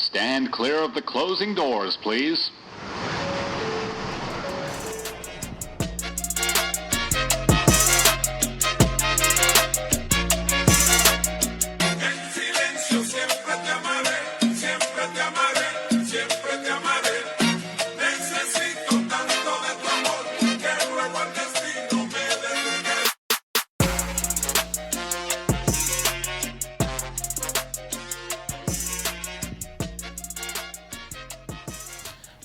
Stand clear of the closing doors, please.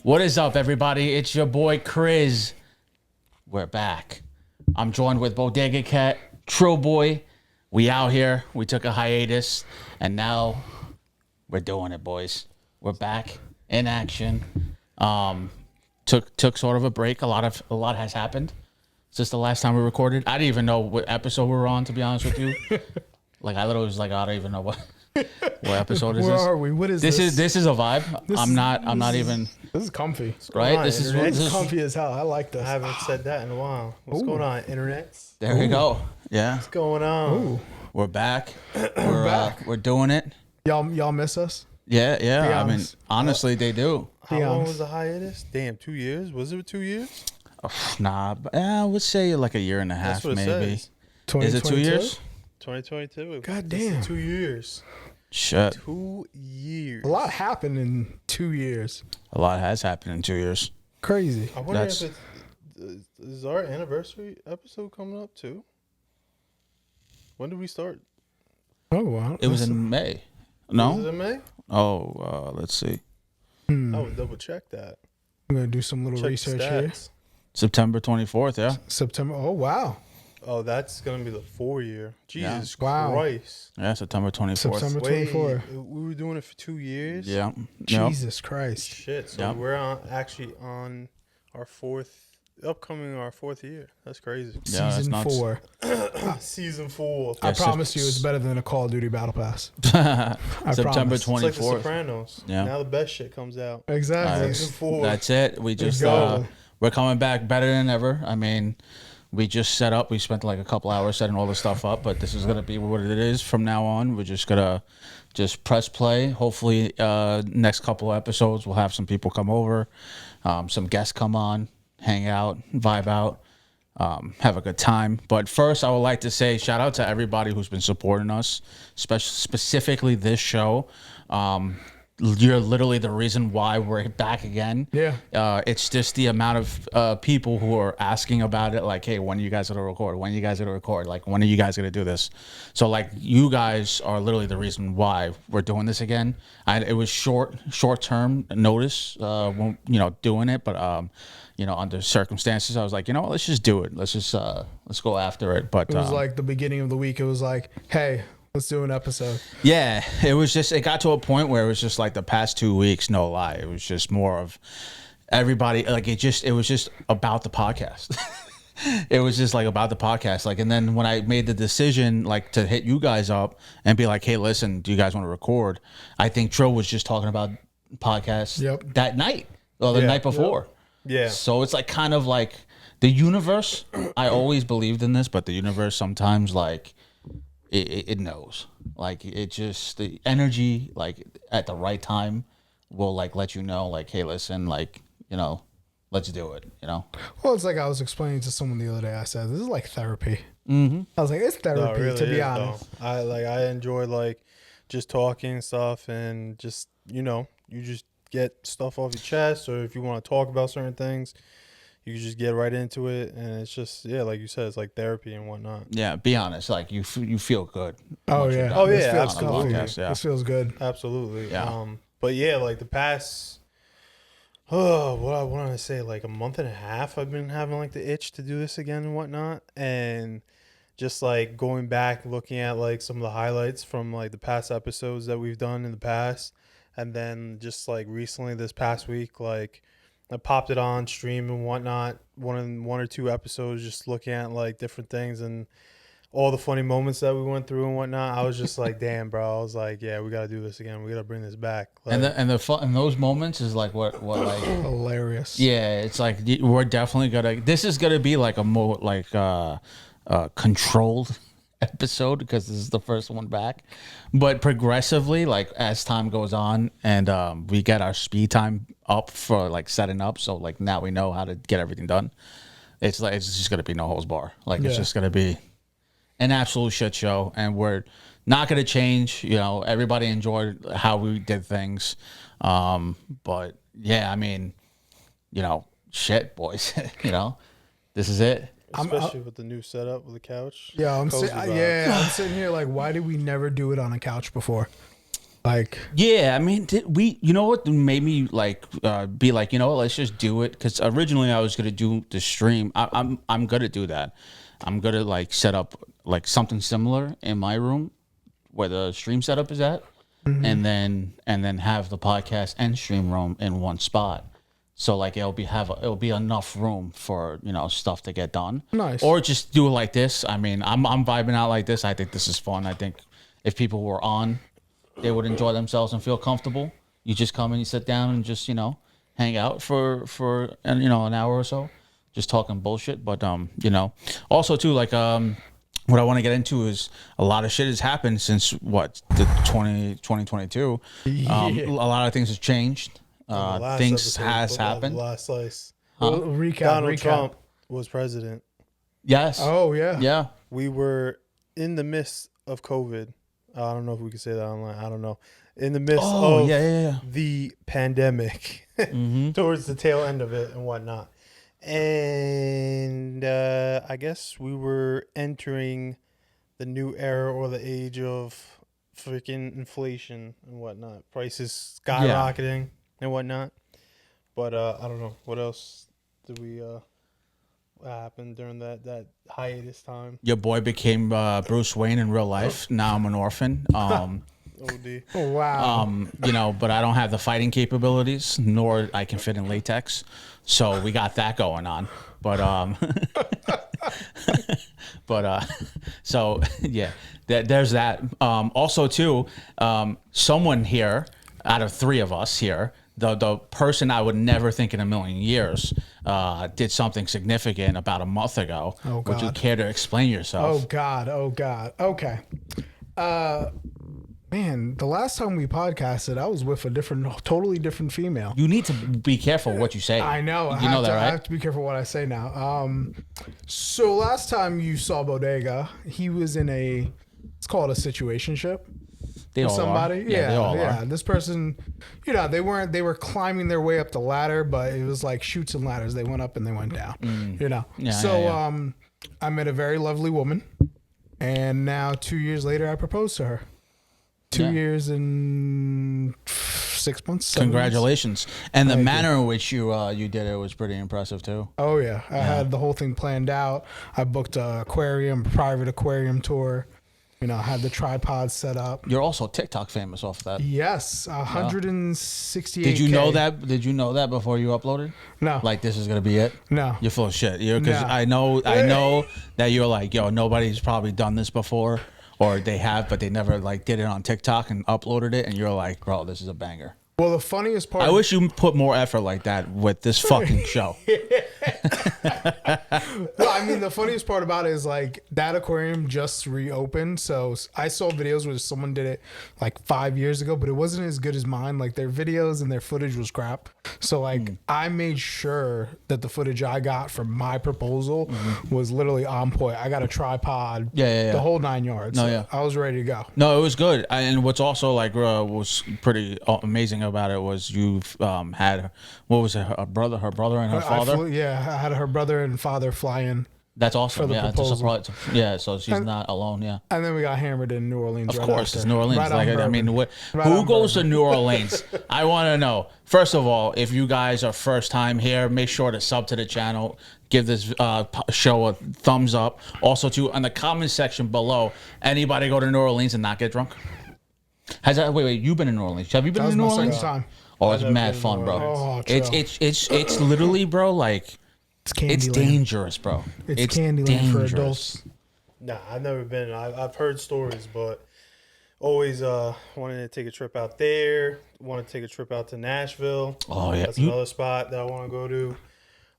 What is up, everybody? It's your boy KRYZ. We're back. I'm joined with Bodega Cat, TRILLBOY. We out here. We took a hiatus, and now we're doing it, boys. We're back in action. Took sort of a break. A lot has happened since the last time we recorded. I didn't even know what episode we were on, to be honest with you. Like I literally was like, I don't even know what episode is Where this? are we? What is this? this? This is a vibe. I'm not even. This is comfy. Right? This It's comfy as hell. I like this. I haven't said that in a while. What's going on, internet? There we go. Yeah. What's going on? Ooh. We're back. We're back. We're doing it. Y'all miss us? Yeah. Be I mean, honest. honestly, they do. How Be long honest. was the hiatus? Damn, 2 years? Was it 2 years? Nah, but, I would say like a year and a half, That's what it maybe. says. Is it 2 years? 2022. God This is damn. 2 years. Shit. 2 years. A lot happened in 2 years. A lot has happened in 2 years. Crazy. I wonder That's- if it's... Is our anniversary episode coming up too? When did we start? Oh wow. It was in May. Was it No? in May? Oh, let's see. I would double check that. I'm gonna do some little Check the research here. stats. September 24th, yeah. September. Oh wow. Oh, that's going to be the 4 year. Jesus Wow. Christ. Yeah, September 24th. September Wait, 24. we were doing it for 2 years? Yeah. Yep. Jesus Christ. Shit, so Yep. we're actually on our our fourth year. That's crazy. Yeah, that's Season nuts. 4. Season 4. I Yeah, promise you, it's better than a Call of Duty Battle Pass. September promise. It's like The 24th. Sopranos. Yeah. Now the best shit comes out. Exactly. Season 4. That's it. We just go. we're coming back better than ever. I mean, we just set up. We spent like a couple hours setting all the stuff up, but this is gonna be what it is from now on. We're just gonna press play. Hopefully, next couple of episodes we'll have some people come over, some guests come on, hang out, vibe out, have a good time. But first, I would like to say shout out to everybody who's been supporting us, specifically this show. You're literally the reason why we're back again. Yeah. It's just the amount of people who are asking about it, like, hey, when are you guys going to record? When are you guys going to record? Like, when are you guys going to do this? So, like, you guys are literally the reason why we're doing this again. It was short-term notice, when, doing it, but, under circumstances, I was like, what, let's just do it. Let's just, let's go after it. But It was like the beginning of the week. It was like, hey, let's do an episode. yeah, it got to a point where it was just like the past 2 weeks, no lie. It was just more of everybody, like it was just about the podcast. It was just like about the podcast. Like, and then when I made the decision, like, to hit you guys up and be like, hey, listen, do you guys want to record? I think Trill was just talking about podcasts that night or the night before. Yeah. So it's like kind of like the universe. I always believed in this, but the universe sometimes like, it knows, like, it just, the energy, like, at the right time will, like, let you know, like, hey, listen, like, let's do it, Well, it's like I was explaining to someone the other day. I said, this is like therapy. Mm-hmm. I was like, it's therapy, No, it really to be is, honest. though. I enjoy like just talking and stuff, and just you just get stuff off your chest, or if you want to talk about certain things, you can just get right into it, and it's just like you said, it's like therapy and whatnot. Yeah, be honest, like, you feel good. Oh, once you're yeah. done. Oh, This yeah, feels absolutely. good. Podcast, yeah. This feels good. Absolutely. Yeah. But yeah, like the past, what I want to say, like a month and a half, I've been having like the itch to do this again and whatnot, and just like going back, looking at like some of the highlights from like the past episodes that we've done in the past, and then just like recently this past week, like I popped it on stream and whatnot, one or two episodes, just looking at like different things and all the funny moments that we went through and whatnot. I was just like, damn, bro. I was like, yeah, we got to do this again. We got to bring this back. Like, And the fun, and those moments is like what like, Hilarious. yeah, it's like we're definitely gonna. This is gonna be like a more like controlled episode because this is the first one back. But progressively, like as time goes on, and we get our speed time up for like setting up, so like now we know how to get everything done. It's like it's just gonna be no holds bar. Like it's just gonna be an absolute shit show, and we're not gonna change. You know, everybody enjoyed how we did things, but yeah, I mean, you know, shit, boys. You know, this is it. Especially with the new setup with the couch. Yeah, I'm Cozy vibes. I'm sitting here like, why did we never do it on a couch before? Like, Yeah, I mean, you know what made me like be like, you know what, let's just do it, because originally I was gonna do the stream. I'm gonna do that. I'm gonna like set up like something similar in my room where the stream setup is at, and then have the podcast and stream room in one spot. So like it'll be enough room for, you know, stuff to get done. Nice. Or just do it like this. I mean, I'm vibing out like this. I think this is fun. I think if people were on, they would enjoy themselves and feel comfortable. You just come and you sit down and just, you know, hang out for you know, an hour or so, just talking bullshit. But you know, also too, like what I want to get into is a lot of shit has happened since the 2022. A lot of things have changed. Things has happened. Last slice. well, recap. Donald Trump was president. Yes. Oh yeah. Yeah. We were in the midst of COVID. I don't know if we can say that online. I don't know. In the midst of the pandemic, towards the tail end of it and whatnot. And I guess we were entering the new era or the age of freaking inflation and whatnot. Prices skyrocketing and whatnot. But I don't know. What else did we what happened during that hiatus time? Your boy became Bruce Wayne in real life. Now I'm an orphan. OD. Oh, wow. You know, but I don't have the fighting capabilities, nor I can fit in latex. So we got that going on. But so yeah, there's that. Also too, someone here out of three of us here, the person I would never think in a million years did something significant about a month ago. Oh, Would you God. care to explain yourself? Oh God. Okay. Man, the last time we podcasted, I was with a totally different female. You need to be careful what you say. I know. You know that, I right? have to be careful what I say now. So last time you saw Bodega, he was in let's call it a situationship. They all Somebody, are. Yeah, they all are. This person, you know, they were climbing their way up the ladder, but it was like chutes and ladders. They went up and they went down. You know. Yeah, so yeah. I met a very lovely woman, and now 2 years later, I proposed to her. 2 years and 6 months. 7 Congratulations. And the manner in which you did it was pretty impressive too. Oh yeah, I had the whole thing planned out. I booked a private aquarium tour. You know, had the tripod set up. You're also TikTok famous off of that. Yes, 168. Did you know that? Did you know that before you uploaded? No. Like this is gonna be it? No. You're full of shit. Because No. I know that you're like, yo, nobody's probably done this before, or they have, but they never like did it on TikTok and uploaded it, and you're like, bro, this is a banger. Well, the funniest part. I wish you put more effort like that with this fucking show. Well, I mean, the funniest part about it is like that aquarium just reopened. So I saw videos where someone did it like 5 years ago, but it wasn't as good as mine. Like their videos and their footage was crap. So like I made sure that the footage I got from my proposal was literally on point. I got a tripod, the whole 9 yards. No, So yeah. I was ready to go. No, it was good. And what's also like was pretty amazing about it was you had, what was it, her brother and her father? I had her brother and father fly in. That's awesome. for the Yeah, proposal. so she's not alone. Yeah. And then we got hammered in New Orleans. Of right course, after. it's New Orleans. Right on Like, I bourbon. mean, Right who on goes bourbon. to New Orleans? I want to know. First of all, if you guys are first time here, make sure to sub to the channel. Give this show a thumbs up. Also, too, in the comment section below, anybody go to New Orleans and not get drunk? Wait, you've been in New Orleans? Have you been That in was New my Orleans? second time. Oh, it's I've never mad been to fun, New bro. Orleans. Oh, It's literally, bro. Like It's Candyland. it's dangerous, bro. It's Candyland for adults. Nah, I've never been. I've heard stories, but always wanted to take a trip out there. Want to take a trip out to Nashville. Oh yeah, That's another spot that I want to go to.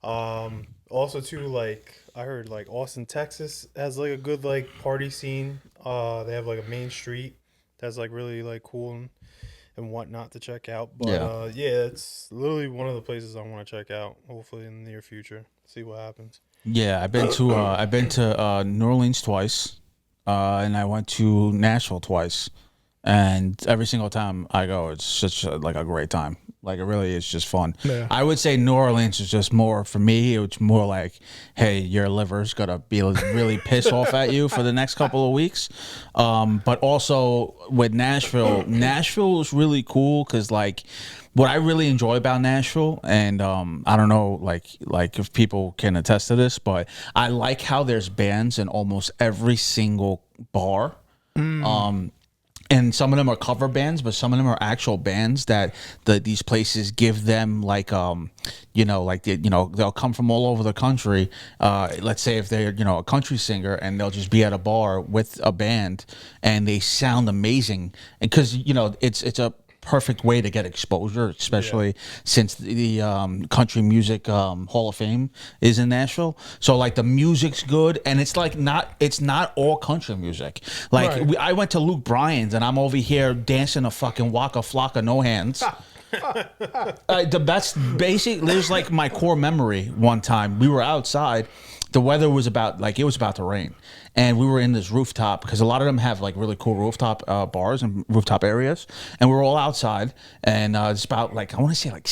Also too, like I heard like Austin, Texas has like a good like party scene. They have like a main street that's like really like cool and whatnot to check out. But yeah, it's literally one of the places I want to check out. Hopefully in the near future, see what happens. Yeah, I've been to New Orleans twice, and I went to Nashville twice, and every single time I go, it's such like a great time. Like it really is just fun. Yeah. I would say New Orleans is just more for me. It's more like, hey, your liver's gonna be really pissed off at you for the next couple of weeks. But also with Nashville is really cool because like what I really enjoy about Nashville, and I don't know like if people can attest to this, but I like how there's bands in almost every single bar. And some of them are cover bands, but some of them are actual bands that these places give them like, they'll come from all over the country. Let's say if they're, a country singer and they'll just be at a bar with a band and they sound amazing. And cause it's a perfect way to get exposure, especially since the country music Hall of Fame is in Nashville. So like the music's good, and it's not all country music. Like I went to Luke Bryan's, and I'm over here dancing a fucking Waka Flocka No Hands. That's basic. There's like my core memory. One time we were outside. The weather was about to rain, and we were in this rooftop because a lot of them have like really cool rooftop bars and rooftop areas, and we were all outside, and it's about like I want to say like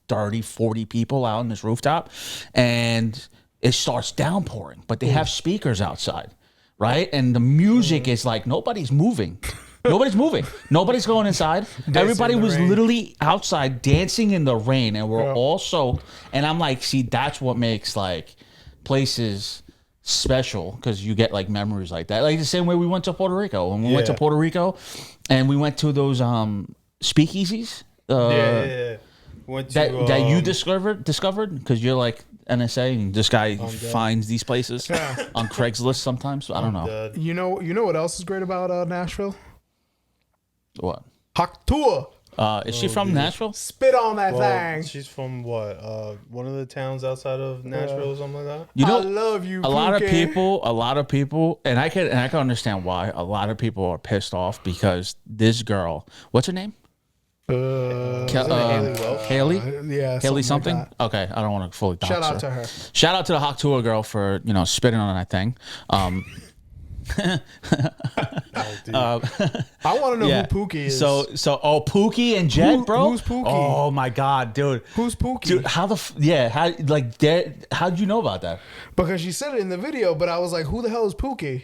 30, 40 people out on this rooftop, and it starts downpouring, but they have speakers outside, right? And the music is like nobody's moving. Nobody's moving. Nobody's going inside. Everybody was literally outside dancing in the rain, and we're all soaked. And I'm like, see, that's what makes like places special, because you get like memories like that. Like the same way we went to Puerto Rico. When we went to Puerto Rico, and we went to those speakeasies. Went to, that you discovered because you're like NSA, and this guy finds these places on Craigslist sometimes. I don't know. You know what else is great about Nashville? What? Hot tour. Is she from Nashville? Spit on that thing. She's from what? One of the towns outside of Nashville or something like that. I love you. A lot of people, and I can understand why. A lot of people are pissed off because this girl, what's her name? Haley? Haley something? Like okay, I don't want to fully dox Shout out her. to her. Shout out to the Hot Tour girl for spitting on that thing. I want to know who Pookie is. So Pookie and Jet, bro. Who's Pookie? Oh my god, dude. Who's Pookie? Dude, how'd you know about that? Because she said it in the video, but I was like, who the hell is Pookie?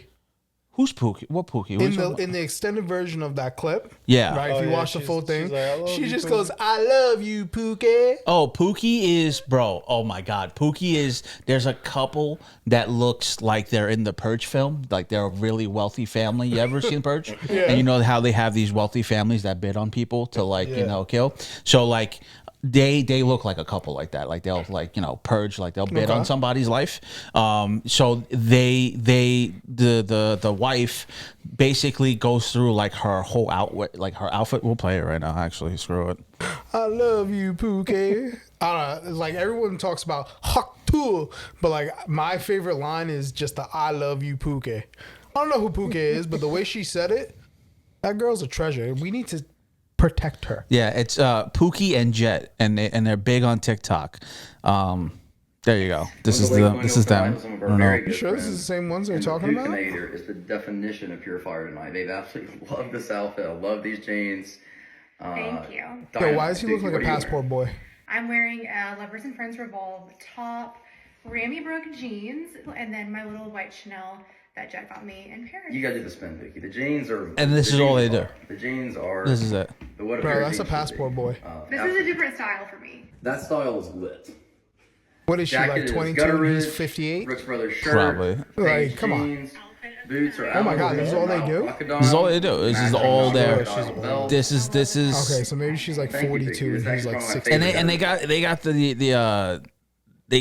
Who's Pookie? What Pookie? In the extended version of that clip. Yeah. Right. If you watch the full thing, like, she just goes, "I love you, Pookie." Oh, Pookie is, bro. Oh my God, Pookie is. There's a couple that looks like they're in the Purge film, like they're a really wealthy family. You ever seen Purge? And you know how they have these wealthy families that bid on people to kill. So like. They look like a couple like that. Like they'll purge, like they'll bid on somebody's life. So the wife basically goes through like her whole outfit, like her outfit. We'll play it right now. Actually, screw it. I love you, Pookie. Like everyone talks about hot tour, but like my favorite line is just the "I love you, Pookie." I don't know who Pookie is, but the way she said it, that girl's a treasure. We need to protect her. Yeah, it's Pookie and Jet, and they're big on TikTok. There you go. This is them. You sure this is the same ones they're talking about? The is the definition of pure fire tonight. They've absolutely loved this outfit. I love these jeans. Thank you. Yo, why does he look like a passport boy? I'm wearing a Lovers and Friends Revolve top, Ramy Brook jeans, and then my little white Chanel that Jack got me in Paris. You gotta do the spin, Vicky. The jeans are... And this is all they do. The jeans are... This is it. Bro, that's a passport boy. This is a different style for me. That style is lit. What is she, like 22? He's 58? Brooks Brothers shirt. Probably. Like, come on. Boots are Oh my God, this is all they do? This is all they do. This is all there. This is. Okay, so maybe she's like 42 and he's like 60. And they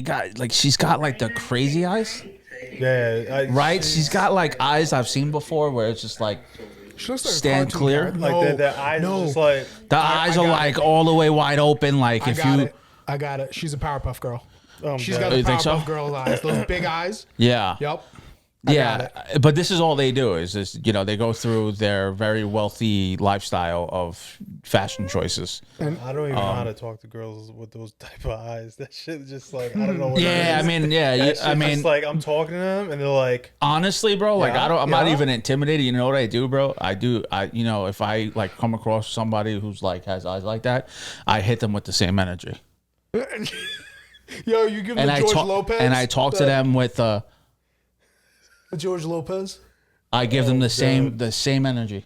got like she's got like the crazy eyes. Yeah, right. She's got like eyes I've seen before where it's just like she looks like stand clear. No, like the eyes are just like the eyes are like all the way wide open. Like if you. I got it. She's a Powerpuff Girl. She's God. got the You think so? Powerpuff Girl eyes. Those big eyes. Yeah. Yep. I got Yeah, but this is all they do is this. You know, they go through their very wealthy lifestyle of fashion choices. I don't even know how to talk to girls with those type of eyes. That shit is just like I don't know. What Yeah, it is. I mean, yeah, That I shit's mean, just like I'm talking to them and they're like, honestly, bro, like Yeah, I'm not yeah. even intimidated. You know what I do, bro? You know, if I like come across somebody who's like has eyes like that, I hit them with the same energy, Yo, you give and the I George talk Lopez. and I talk to them with The George Lopez. I give them the same energy.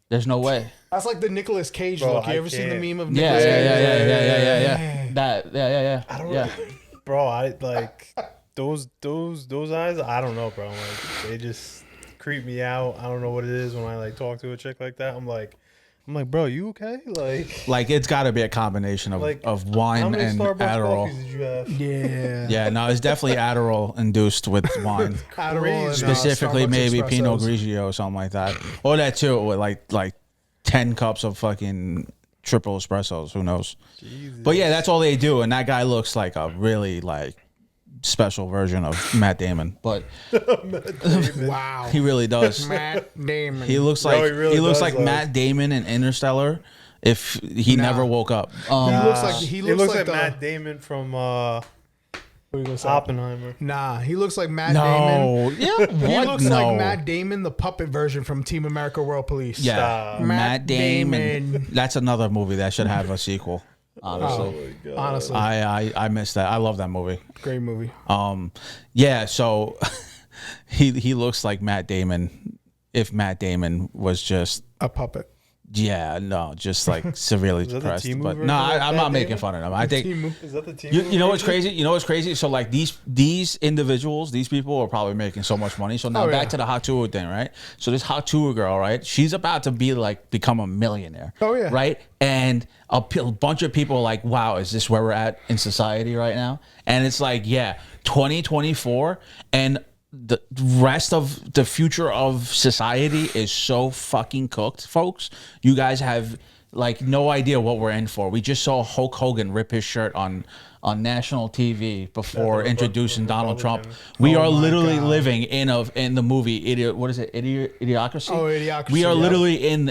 There's no way. That's like the Nicolas Cage Bro, look. You I ever seen the can't. meme of Yeah, Nicolas Cage? yeah. That, yeah. I don't yeah. know, bro. I like those eyes. I don't know, bro. Like they just creep me out. I don't know what it is when I like talk to a chick like that. I'm like, bro, you okay? Like it's got to be a combination of Like, of how wine many and Starbucks Adderall. coffees did you have? Yeah. Yeah, no, it's definitely Adderall induced with wine. Adderall and, Specifically, Starbucks maybe espressos. Pinot Grigio or something like that, or that too, with like 10 cups of fucking triple espressos. Who knows? Jesus. But yeah, that's all they do, and that guy looks like a really like special version of Matt Damon, but Wow. he really does. Matt Damon. He looks No, like he really he looks does like look. Matt Damon in Interstellar if he Nah. never woke up. He looks like He he looks looks like the, Matt Damon from what are you gonna say? Oppenheimer. Nah, he looks like Matt Damon. No, yeah, He what? looks No. like Matt Damon, the puppet version from Team America World Police. Yeah, Stop. Matt Matt Damon. Damon. That's another movie that should have a sequel. Honestly, Honestly, I missed that. I love that movie. great movie. Yeah, so he looks like Matt Damon if Matt Damon was just A puppet. just like severely that the depressed. Temu But version no, of I'm Matt not making Damon? fun of him. I think Is that the team? you know what's crazy? You know what's crazy? So like these individuals, these people are probably making so much money. So now Oh, back yeah. to the hot tour thing, right? So this hot tour girl, right? She's about to become a millionaire. Oh, yeah. Right? And a bunch of people are like, wow, is this where we're at in society right now? And it's like, yeah, 2024 and the rest of the future of society is so fucking cooked, folks. You guys have like no idea what we're in for. We just saw Hulk Hogan rip his shirt on national TV before introducing Donald Trump. We are literally God. living in the movie Idiocracy. Oh, Idiocracy, We are yeah. literally in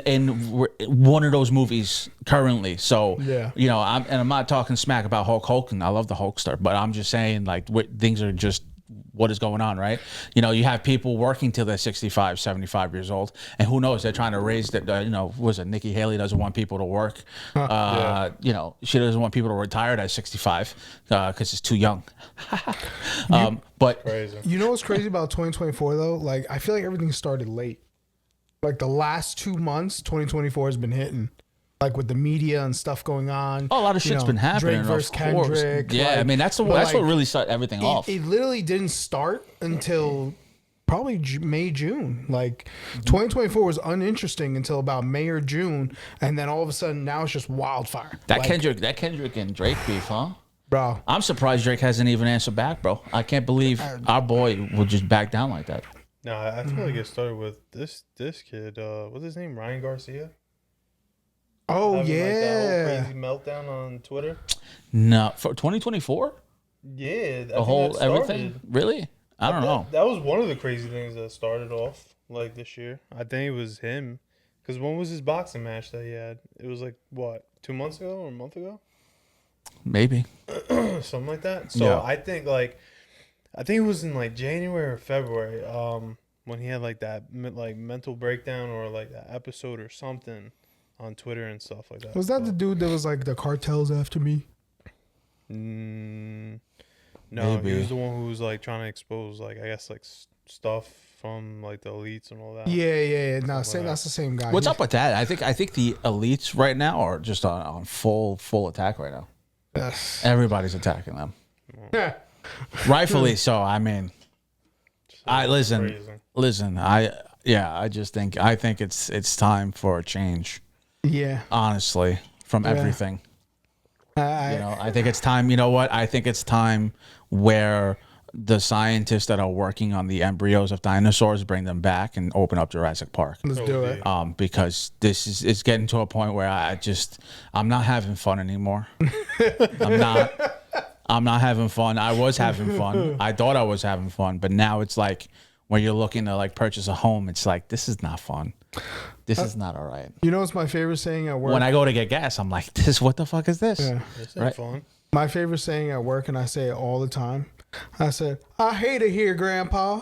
one of those movies currently. So Yeah. you know, I'm not talking smack about Hulk Hogan. I love the Hulkster, but I'm just saying like things are just what is going on, right? You know, you have people working till they're 65, 75 years old, and who knows, they're trying to raise that, you know, was it Nikki Haley doesn't want people to work. You know, she doesn't want people to retire at 65 because it's too young. But Crazy. You know what's crazy about 2024 though? Like I feel like everything started late. Like the last 2 months, 2024 has been hitting. Like with the media and stuff going on. a lot of You shit's know, been happening. Drake versus Of course. Kendrick. Yeah, like- I mean that's but, what like, really started everything off. It literally didn't start until probably May, June. Like 2024 was uninteresting until about May or June, and then all of a sudden now it's just wildfire. That Like, Kendrick and Drake beef, huh? bro. I'm surprised Drake hasn't even answered back, bro. I can't believe our boy would just back down like that. No, I feel like it started with this kid. What's his name? Ryan Garcia. Oh Having, like, that yeah. whole crazy meltdown on Twitter. No, for 2024, Yeah, the whole everything. Really? I don't know. That was one of the crazy things that started off like this year. I think it was him. Because when was his boxing match that he had? It was like what, 2 months ago or a month ago, Maybe. something like that. So Yeah. I think it was in like January or February. When he had like that like mental breakdown or like that episode or something on Twitter and stuff like that. Was that the dude that was like the cartels after me? No, Maybe. he was the one who was like trying to expose like I guess like stuff from like the elites and all that. Yeah. No, Something like that's the same guy. What's He- up with that? I think the elites right now are just on full attack right now. Yes. Everybody's attacking them, Yeah. rightfully so. I mean, I listen. Crazy. I just think it's time for a change. Yeah. Honestly, from everything. I You know, I think it's time. You know what? I think it's time where the scientists that are working on the embryos of dinosaurs bring them back and open up Jurassic Park. Let's do it. Because it's getting to a point where I'm not having fun anymore. I'm not having fun. I was having fun. I thought I was having fun, but now it's like when you're looking to like purchase a home, it's like, this is not fun. This is not all right. You know what's my favorite saying at work? When I go to get gas, I'm like, what the fuck is this? Yeah. This ain't fun. My favorite saying at work, and I say it all the time. I said, I hate it here, Grandpa.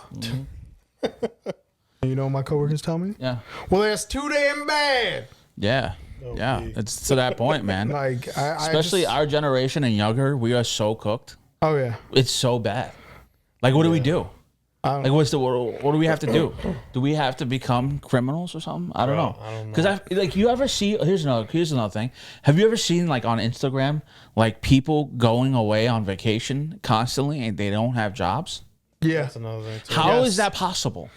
You know what my coworkers tell me? Yeah. Well, that's too damn bad. Yeah. Yeah. It's to that point, man. Like, Especially our generation and younger, we are so cooked. Oh, yeah. It's so bad. Like, what do we do? Like, what do we have to do? Do we have to become criminals or something? I don't know. Because you ever see? Here's another thing. Have you ever seen like on Instagram like people going away on vacation constantly and they don't have jobs? Yeah. That's another thing too. How is that possible?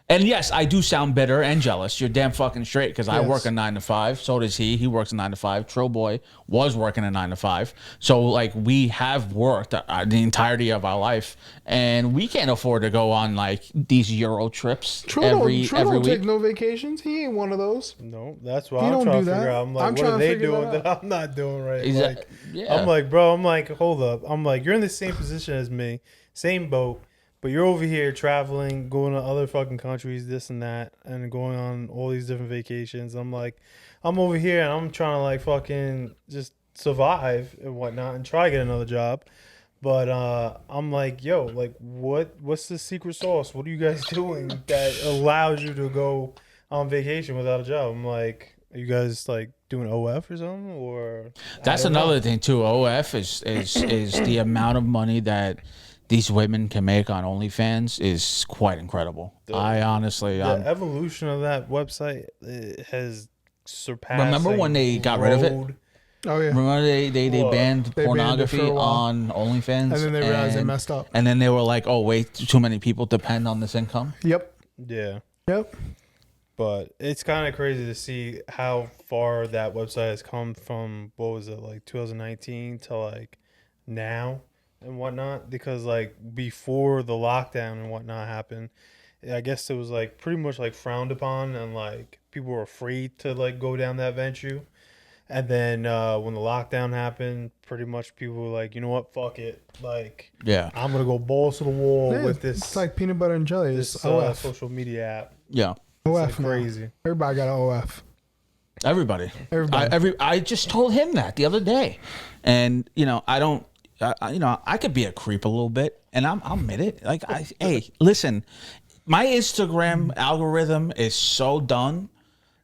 And yes, I do sound bitter and jealous. You're damn fucking straight because I work a 9 to 5. So does he. He works a 9 to 5. TRILLBOY was working a 9 to 5. So like we have worked the entirety of our life, and we can't afford to go on like these Euro trips every don't week. take no vacations. He ain't one of those. No, that's what He I'm don't trying do to figure that. out. I'm like, I'm what trying are to they figure doing that that I'm not doing right? Exactly. Like, I'm like, bro, I'm like, hold up. I'm like, you're in the same position as me, same boat. But you're over here traveling, going to other fucking countries, this and that, and going on all these different vacations. I'm like, I'm over here and I'm trying to like fucking just survive and whatnot and try to get another job. But I'm like, yo, like what's the secret sauce? What are you guys doing that allows you to go on vacation without a job? I'm like, are you guys like doing OF or something? Or That's another thing too. OF is the amount of money that these women can make on OnlyFans is quite incredible. I honestly, the evolution of that website has surpassed. remember when they got rid of it? Oh, yeah. Remember they banned They banned it for pornography a while. on OnlyFans, And then they realized they messed up. And then they were like, "Oh, wait, too many people depend on this income." Yep. Yeah. Yep. But it's kind of crazy to see how far that website has come from, what was it, like 2019 to like now and whatnot. Because like before the lockdown and whatnot happened, I guess it was like pretty much like frowned upon and like people were afraid to like go down that venue. And then when the lockdown happened, pretty much people were like, you know what, fuck it. Like, Yeah, I'm going to go balls to the wall Yeah, with this, It's like peanut butter and jelly. this It's OF. social media app. yeah. It's OF like now. crazy. Everybody got an OF. Everybody. Everybody. I just told him that the other day, and you know, I could be a creep a little bit, and I'll admit it. Like, hey, listen, my Instagram algorithm is so done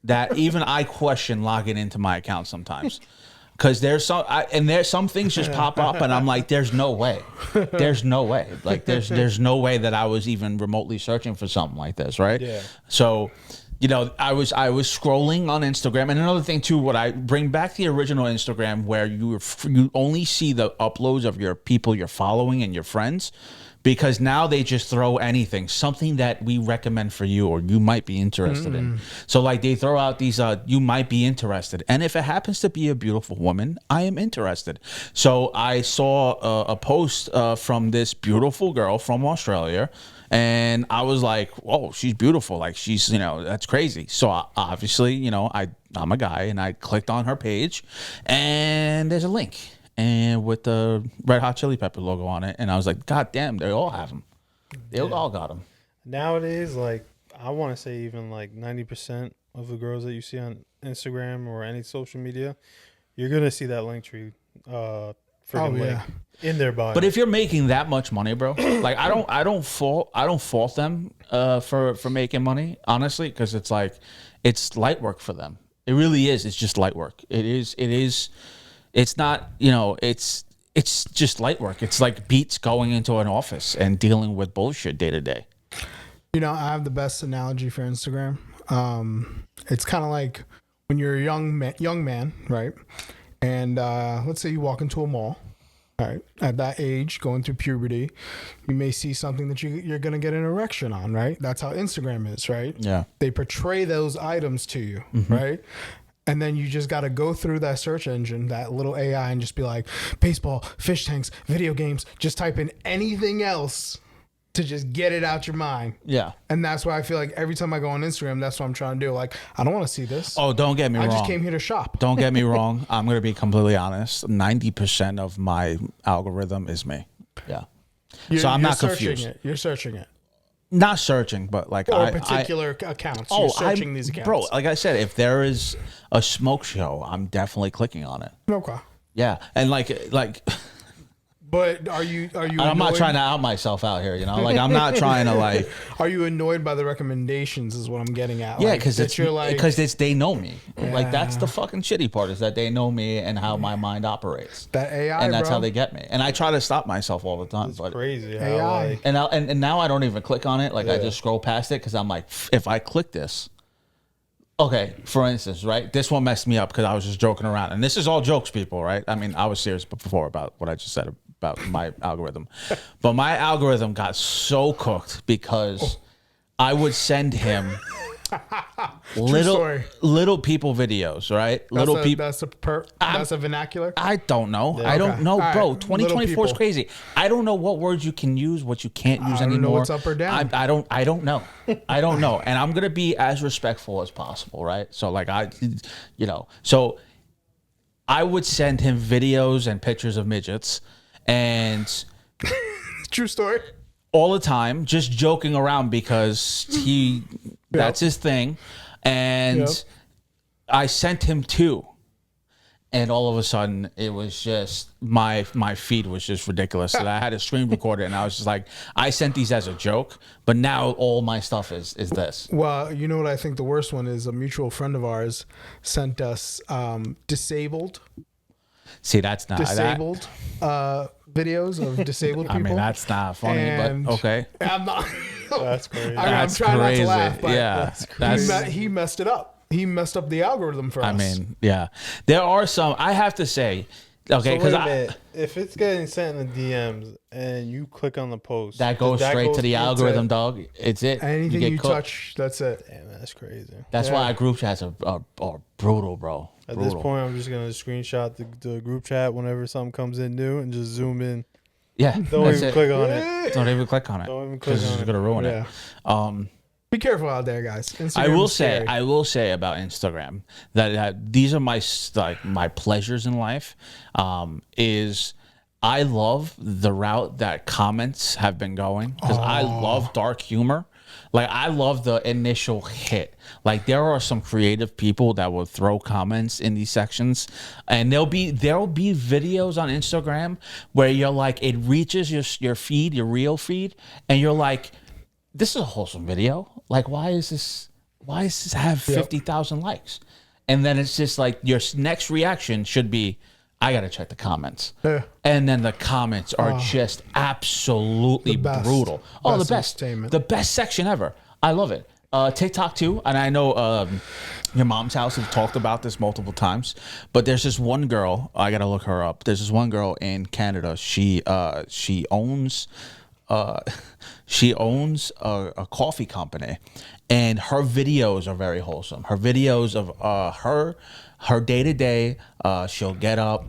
that even I question logging into my account sometimes. Because there's some things just pop up and I'm like, there's no way. There's no way. Like there's no way that I was even remotely searching for something like this, right? Yeah. So, you know, I was scrolling on Instagram, and another thing too, what I bring back the original Instagram where you only see the uploads of your people you're following and your friends. Because now they just throw anything, something that we recommend for you or you might be interested in. So like they throw out these, you might be interested. And if it happens to be a beautiful woman, I am interested. So I saw a post from this beautiful girl from Australia. And I was like, whoa, she's beautiful. Like she's, you know, that's crazy. So obviously, you know, I'm a guy and I clicked on her page and there's a link. And with the Red Hot Chili Pepper logo on it. And I was like, God damn, they all have them. They all got them. Nowadays, like, I want to say even like 90% of the girls that you see on Instagram or any social media, you're going to see that LINKTREE freaking link in their bio. But if you're making that much money, bro, like I don't fault them for making money, honestly, because it's like it's light work for them. It really is. It's just light work. It is. It's not, you know, it's just light work. It's like Beats going into an office and dealing with bullshit day to day. You know, I have the best analogy for Instagram. It's kind of like when you're a young man, right? And let's say you walk into a mall, right? At that age, going through puberty, you may see something that you're going to get an erection on, right? That's how Instagram is, right? Yeah. They portray those items to you, right? And then you just got to go through that search engine, that little AI, and just be like, baseball, fish tanks, video games. Just type in anything else to just get it out your mind. Yeah. And that's why I feel like every time I go on Instagram, that's what I'm trying to do. Like, I don't want to see this. Oh, don't get me wrong. I just came here to shop. Don't get me wrong. I'm going to be completely honest. 90% of my algorithm is me. Yeah. So I'm not confused. You're searching it. Not searching, but like Or particular accounts. You're searching these accounts. Bro, like I said, if there is a smoke show, I'm definitely clicking on it. Okay. Yeah. And like But are you I'm not trying to out myself out here, you know? Like I'm not trying to like Are you annoyed by the recommendations is what I'm getting at. yeah, like, because that you're like they know me. Like that's the fucking shitty part is that they know me and how my mind operates. that AI, And that's bro. how they get me. And I try to stop myself all the time. It's but crazy how AI. like and now I don't even click on it. Like I just scroll past it because I'm like, if I click this, okay, for instance, right? This one messed me up because I was just joking around. And this is all jokes, people, right? I mean, I was serious before about what I just said about my algorithm. But my algorithm got so cooked because I would send him little people videos, right? Little people. That's a vernacular. I don't know. I don't know, All bro. right. 2024 is Little crazy. I don't know what words you can use, what you can't use don't know anymore. what's up or down. I don't know. I don't know. And I'm gonna be as respectful as possible, right? So like so I would send him videos and pictures of midgets and True story. all the time, just joking around because that's his thing. And Yep. I sent him 2. And all of a sudden, it was just my feed was just ridiculous. So I had to screen record it, and I was just like, I sent these as a joke, but now all my stuff is this. Well, you know what I think the worst one is? A mutual friend of ours sent us disabled See, that's not videos of disabled people. I mean, that's not funny, And but okay. I'm not. that's crazy. I'm That's trying crazy. not to laugh, but Yeah, he messed it up. He messed up the algorithm for us. I mean, yeah. There are some. I have to say, okay, So because wait a minute. If it's getting sent in the DMs and you click on the post, that goes straight to the algorithm, dog. It's it. anything get you cooked. touch, that's it. damn, that's crazy. That's why our group chats are brutal, bro. At Brutal. this point, I'm just gonna screenshot the group chat whenever something comes in new and just zoom in. Yeah, Don't that's even it. click on it. Don't even click on it. Don't even click Because on it's it. gonna ruin Yeah. it. Be careful out there, guys. Instagram I will is say, scary. I will say about Instagram that these are my pleasures in life. Is I love the route that comments have been going because I love dark humor. Like I love the initial hit. Like there are some creative people that will throw comments in these sections, and there'll be videos on Instagram where you're like it reaches your feed, your real feed, and you're like, this is a wholesome video. Like why is this have 50,000 likes? And then it's just like your next reaction should be, I gotta check the comments. Yeah. And then the comments are just absolutely The best. brutal. Oh, the Best best. entertainment. The best section ever. I love it. TikTok too. And I know your mom's house have talked about this multiple times. But there's this one girl, I gotta look her up. There's this one girl in Canada. She owns a coffee company, and her videos are very wholesome. Her videos of her day to day, she'll get up,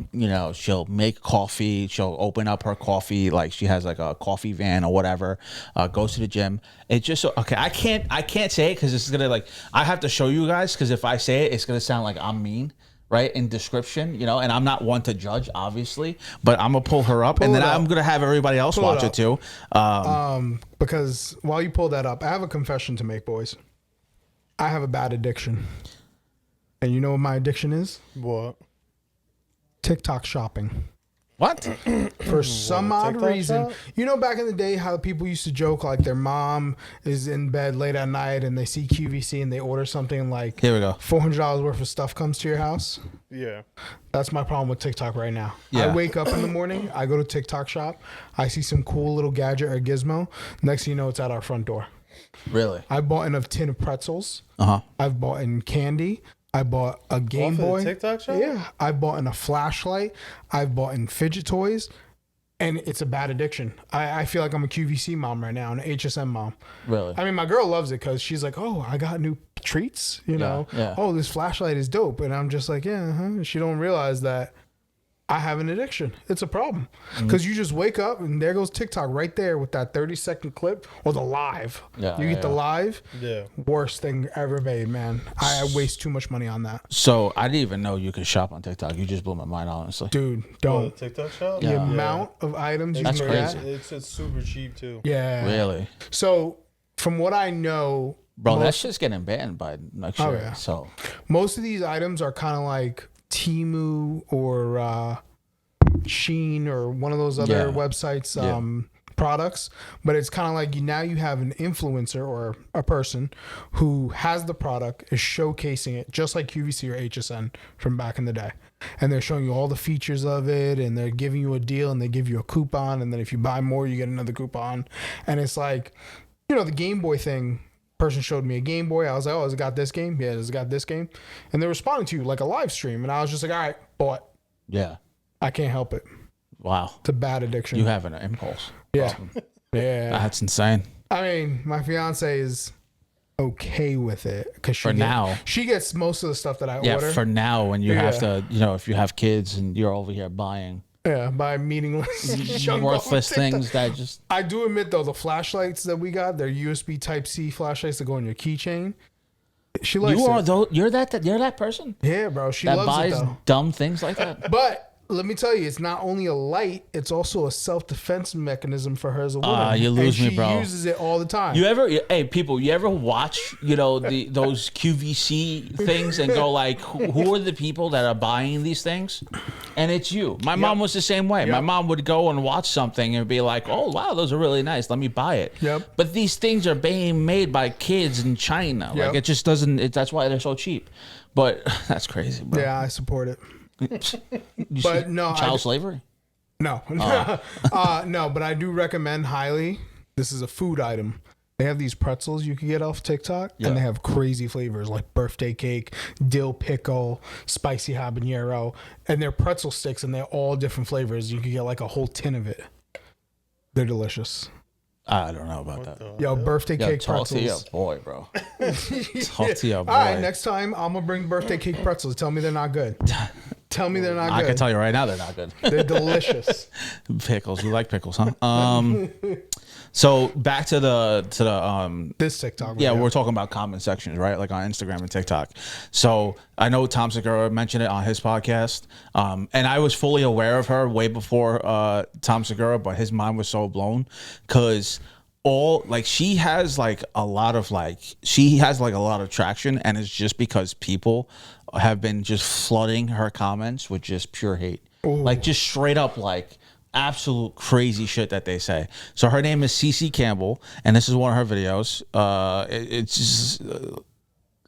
she'll make coffee, she'll open up her coffee, like she has like a coffee van or whatever, goes to the gym. It's just okay. I can't say it because this is gonna I have to show you guys because if I say it, it's gonna sound like I'm mean. Right in description, and I'm not one to judge, obviously, but I'm gonna pull her up, and then I'm gonna have everybody else watch it too. Because while you pull that up, I have a confession to make, boys. I have a bad addiction. And you know what my addiction is? What? TikTok shopping. What? For some odd TikTok reason. shop? You know back in the day how people used to joke like their mom is in bed late at night and they see QVC and they order something like Here we go. $400 worth of stuff comes to your house? Yeah. That's my problem with TikTok right now. Yeah. I wake up in the morning, I go to TikTok shop, I see some cool little gadget or gizmo. Next thing you know, it's at our front door. Really? I bought in a tin of pretzels. Uh-huh. I've bought in candy. I bought a Game Off of the Boy. TikTok shop? Yeah. I bought in a flashlight. I've bought in fidget toys. And it's a bad addiction. I feel like I'm a QVC mom right now, an HSM mom. Really? I mean, my girl loves it because she's like, oh, I got new treats, you know. yeah. Oh, this flashlight is dope, and I'm just like, yeah. She don't realize that I have an addiction. It's a problem because you just wake up and there goes TikTok right there with that 30-second clip or the live. Yeah, you get the live. Yeah. Worst thing ever made, man. I waste too much money on that. So I didn't even know you could shop on TikTok. You just blew my mind, honestly. Dude, Oh, don't. the TikTok shop? The Yeah. amount of items you That's can crazy. get. It's super cheap too. Yeah. Really, So from what I know, bro, that shit's getting banned by next year. yeah. So most of these items are kind of like Temu or Shein or one of those other Yeah. websites Yeah. products, but it's kind of like now you have an influencer or a person who has the product, is showcasing it just like QVC or HSN from back in the day, and they're showing you all the features of it, and they're giving you a deal, and they give you a coupon, and then if you buy more you get another coupon. And it's like, you know, the Game Boy thing. Person showed me a Game Boy. I was like, oh, has it got this game? Yeah, has it got this game? And they're responding to you like a live stream, and I was just like, all right, bought. yeah, I can't help it. wow, It's a bad addiction. you have an impulse. Yeah. Yeah. That's insane. I mean, my fiance is okay with it because For now. she gets most of the stuff that I Yeah, order. for now, when you have Yeah. to, you know, if you have kids and you're over here buying By meaningless, junk worthless on TikTok. things that just I do admit though, the flashlights that we got, they're USB Type C flashlights that go on your keychain. She likes you are it. though. You're that person Yeah, bro. She that loves buys it though. dumb things like that. But let me tell you, it's not only a light; it's also a self-defense mechanism for her as a woman. You lose and me, bro. She uses it all the time. You ever, hey people, you ever watch, you know, those QVC things and go like, who are the people that are buying these things? And it's you. My mom was the same way. My mom would go and watch something and be like, oh wow, those are really nice. Let me buy it. Yep. But these things are being made by kids in China. Like Yep. it just doesn't. That's why they're so cheap. But that's crazy, bro. Yeah, I support it. You But see no, child slavery. No, no, but I do recommend highly. This is a food item. They have these pretzels you can get off TikTok, and they have crazy flavors like birthday cake, dill pickle, spicy habanero, and they're pretzel sticks, and they're all different flavors. You can get like a whole tin of it. They're delicious. I don't know about that. Yo, birthday Yo, cake talk to your pretzels. boy, bro. Talk to your boy. All right, next time I'm gonna bring birthday cake pretzels. Tell me they're not good. Tell me they're not good. I can tell you right now they're not good. They're delicious. Pickles. You like pickles, huh? So back to the This TikTok. yeah, video. we're talking about comment sections, right? Like on Instagram and TikTok. So I know Tom Segura mentioned it on his podcast, and I was fully aware of her way before Tom Segura, but his mind was so blown because she has a lot of traction, and it's just because people have been just flooding her comments with just pure hate, like just straight up absolute crazy shit that they say. So her name is Cece Campbell, and this is one of her videos. It's just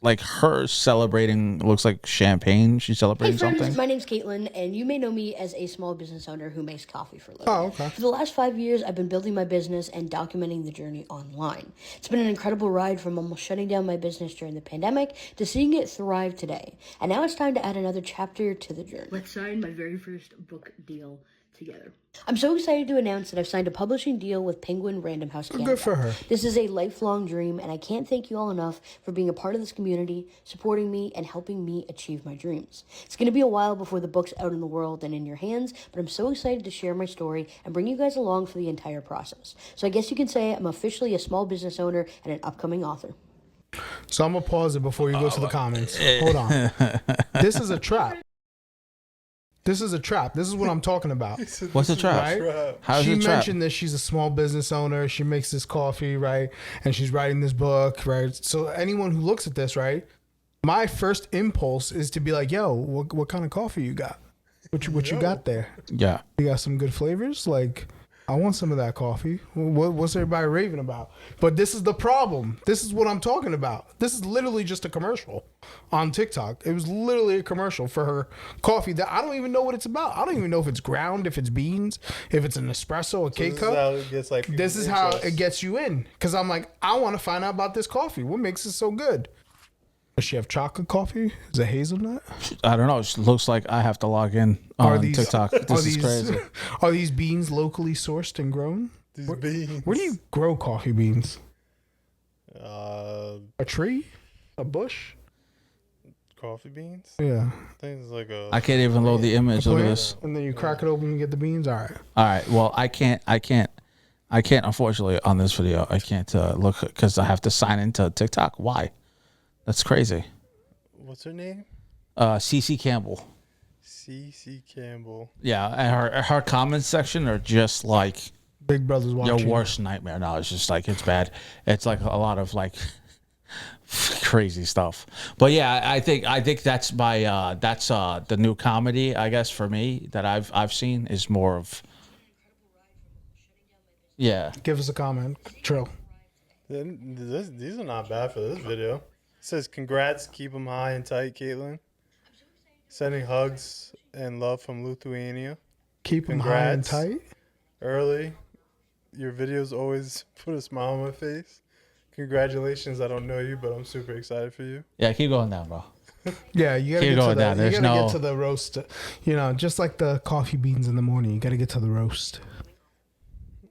like her celebrating, looks like champagne. She's celebrating Hey friends, something. my name's Caitlin, and you may know me as a small business owner who makes coffee for a living. Oh, okay. For the last 5 years, I've been building my business and documenting the journey online. It's been an incredible ride from almost shutting down my business during the pandemic to seeing it thrive today. And now it's time to add another chapter to the journey. Let's sign my very first book deal together. I'm so excited to announce that I've signed a publishing deal with Penguin Random House Canada. Good for her. This is a lifelong dream, and I can't thank you all enough for being a part of this community, supporting me, and helping me achieve my dreams. It's going to be a while before the book's out in the world and in your hands, but I'm so excited to share my story and bring you guys along for the entire process. So I guess you can say I'm officially a small business owner and an upcoming author. So I'm gonna pause it before you go to the comments. Hold on. This is a trap. This is a trap. This is what I'm talking about. What's the trap? Right? How's She it trap? mentioned that she's a small business owner. She makes this coffee, right? And she's writing this book, right? So anyone who looks at this, right? My first impulse is to be like, yo, what kind of coffee you got? What you got there? Yeah. You got some good flavors? Like, I want some of that coffee. What's everybody raving about? But this is the problem. This is what I'm talking about. This is literally just a commercial on TikTok. It was literally a commercial for her coffee that I don't even know what it's about. I don't even know if it's ground, if it's beans, if it's an espresso, a K-cup. This is how it gets you in. Because I'm like, I want to find out about this coffee. What makes it so good? Does she have chocolate coffee? Is it hazelnut? I don't know. It looks like I have to log in on TikTok. This is crazy. Are these beans locally sourced and grown? These beans. Where do you grow coffee beans? A A tree? A bush? Coffee beans? Yeah. I think it's like a. I can't even load the image. Look at Plant, this. and then you crack it open and get the beans. All right. All right. Well, I can't. Unfortunately, on this video, I can't look because I have to sign into TikTok. Why? That's crazy. What's her name? CC Campbell. CC Campbell. Yeah, and her comments section are just like Big Brother's watching. your worst nightmare. No, it's just like it's bad. It's like a lot of like crazy stuff. But yeah, I think that's the new comedy, I guess, for me that I've seen is more of. Yeah. Give us a comment, Trill. These are not bad for this video. It says, congrats, keep them high and tight, Caitlin. Sending hugs and love from Lithuania. Keep them high and Congrats. tight. Early, your videos always put a smile on my face. Congratulations, I don't know you, but I'm super excited for you. Yeah, keep going down, bro. Yeah, you gotta Keep get to going down. the, you There's gotta no- get to the roast. You know, just like the coffee beans in the morning, you gotta get to the roast.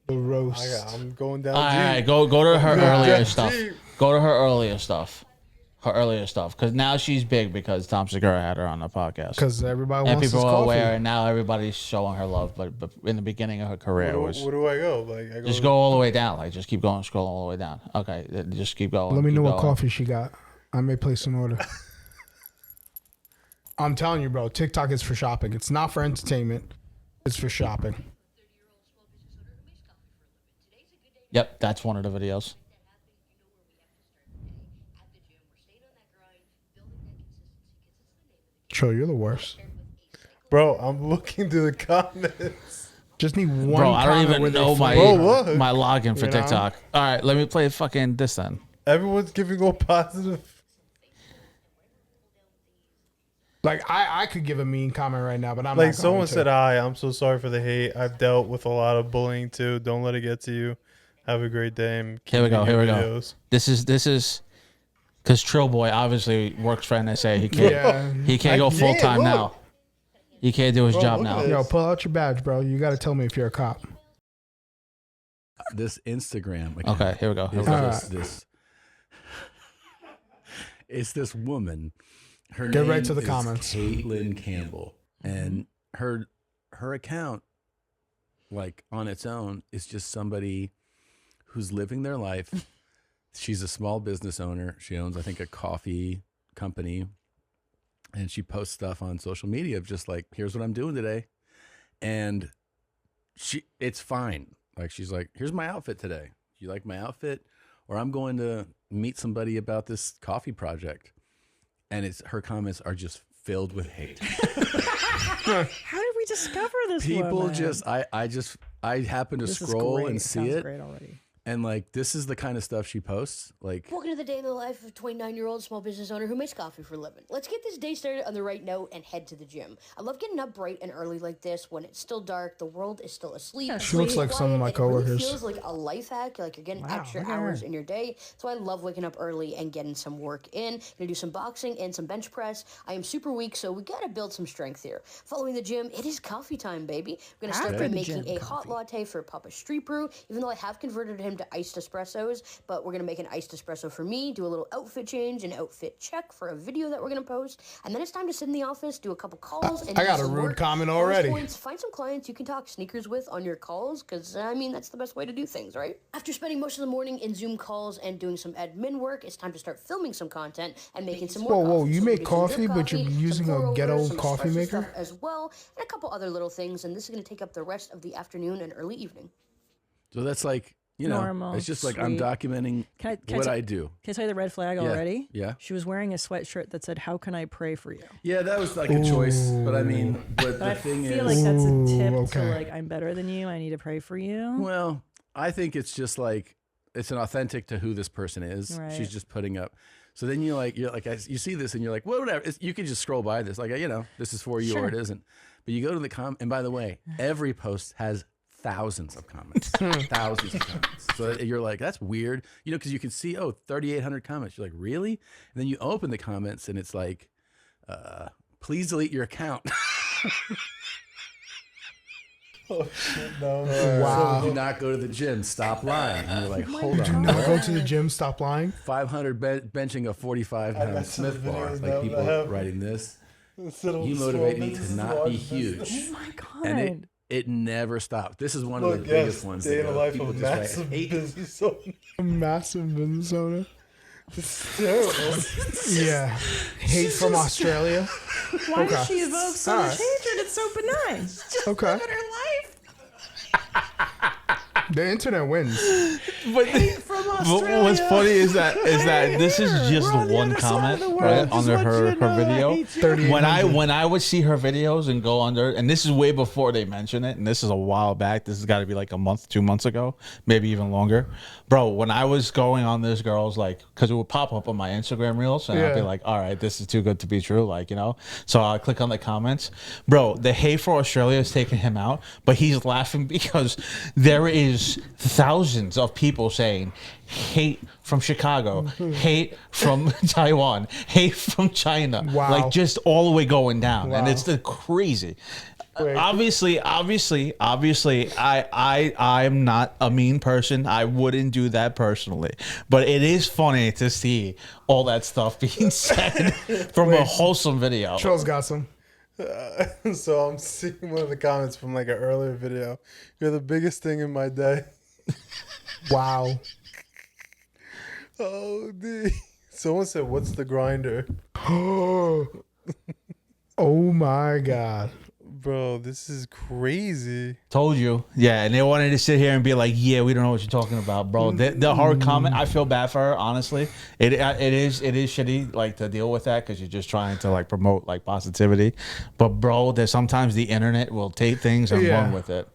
The roast. I'm going down All deep. right, go to her Yeah, earlier deep. stuff. Go to her earlier stuff. Because now she's big because Tom Segura had her on the podcast. Because everybody And wants people this are coffee. aware, and now everybody's showing her love. But in the beginning of her career, it was Where do I go? Like, I just go all the way down. Like, just keep going, scroll all the way down. Okay, just keep going. Let me keep know what going. coffee she got. I may place an order. I'm telling you, bro. TikTok is for shopping. It's not for entertainment. It's for shopping. Yep, that's one of the videos. Trill, you're the worst. Bro, I'm looking through the comments. Just need one. Bro, I don't comment even where they know my flame. what? my login for You know? TikTok. All right, let me play fucking this then. Everyone's giving all positive. Like I could give a mean comment right now, but I'm Like not someone going to. said, "Hi, I'm so sorry for the hate. I've dealt with a lot of bullying too. Don't let it get to you. Have a great day." And keep Here we go. making Here we go. videos." This is because TRILLBOY obviously works for NSA. He can't Yeah. he can't go I full can't, time look. now. He can't do his Bro, job look at now. this. Yo, pull out your badge, bro. You got to tell me if you're a cop. This Instagram account. Okay, here we go. Here we is go. just this. It's this woman. Her Get name right to the is comments. Caitlin Campbell, and her account, like on its own, is just somebody who's living their life. She's a small business owner. She owns, I think, a coffee company, and she posts stuff on social media of just like, here's what I'm doing today, and it's fine. Like, she's like, here's my outfit today. You like my outfit? Or I'm going to meet somebody about this coffee project. And her comments are just filled with hate. How did we discover this? People woman? I happen to This is scroll great. and It see sounds it. Great already. And like, this is the kind of stuff she posts. Like, Welcome to the day in the life of a 29-year-old small business owner who makes coffee for a living. Let's get this day started on the right note and head to the gym. I love getting up bright and early like this when it's still dark, the world is still asleep. She looks like some of my It really coworkers. feels like a life hack, like you're getting Wow, extra look at hours her. in your day. So I love waking up early and getting some work in. Gonna do some boxing and some bench press. I am super weak, so we gotta build some strength here. Following the gym, it is coffee time, baby. We're gonna start After by the making gym a hot coffee. latte for Papa Street Brew, even though I have converted him to iced espressos, but we're gonna make an iced espresso for me, do a little outfit change, an outfit check for a video that we're gonna post, and then it's time to sit in the office, do a couple calls, and I do got a some rude work. comment Bonus already. points, find some clients you can talk sneakers with on your calls, because, I mean, that's the best way to do things, right? After spending most of the morning in Zoom calls and doing some admin work, it's time to start filming some content and making some more Whoa, coffee. you So make we do some coffee, drip but you're coffee, some using a pour-overs, ghetto some coffee espresso maker? stuff as well, and a couple other little things, and this is going to take up the rest of the afternoon and early evening. so that's like, you know, Normal, it's just like I'm sweet. documenting Can I what tell- I do. Can I tell you the red flag Yeah, already? yeah. She was wearing a sweatshirt that said, "How can I pray for you?" Yeah, that was like a choice. But I mean, but But I the thing feel is, like that's a tip Ooh, to okay. like, I'm better than you. I need to pray for you. well, I think it's just like, it's an authentic to who this person is. Right. She's just putting up. So then you're like, you see this and you're like, well, whatever. You can just scroll by this, like, you know, this is for you or Sure. it isn't. But you go to the and by the way, every post has thousands of comments, thousands of comments. So you're like, that's weird, you know, because you can see, 3,800 comments. You're like, really? And then you open the comments and it's like, please delete your account. Oh shit, no. Wow. Do not go to the gym. Stop lying. And you're like, hold Do on. not what? go to the gym. Stop lying. 500 benching a 45-pound Smith bar. Like people writing this. You motivate me to not be huge. Oh my god. And it never stopped. This is one of the biggest ones. Day in the life People of just write, massive hate. business owner. Massive business owner. It's terrible. Yeah. Hate from Australia. Why does she evoke so much Alright. hatred? It's so benign. Okay. The internet wins. But what's funny is that this is just We're on the one other side of comment the world. right Just under want you her to know that I video. hate you. When I would see her videos and go under, and this is way before they mention it, and this is a while back. This has got to be like a month, 2 months ago, maybe even longer, bro. When I was going on this girl's because it would pop up on my Instagram reels, and I'd be Yeah. like, all right, this is too good to be true, So I click on the comments, bro. The hate for Australia is taking him out, but he's laughing because there is thousands of people saying hate from Chicago, hate from Taiwan, hate from China, Wow. like just all the way going down, and Wow. it's the crazy. Wait. Obviously, I'm not a mean person. I wouldn't do that personally, but it is funny to see all that stuff being said from a wholesome video. Trill's got some. So I'm seeing one of the comments from like an earlier video. You're the biggest thing in my day. Wow. Oh, dude. Someone said, "What's the grinder?" Oh my God. Bro, this is crazy. Told you, yeah, and they wanted to sit here and be like, "Yeah, we don't know what you're talking about, bro." The hard comment, I feel bad for her. Honestly, it is shitty like to deal with that because you're just trying to like promote like positivity, but bro, there's sometimes the internet will take things and Yeah. run with it.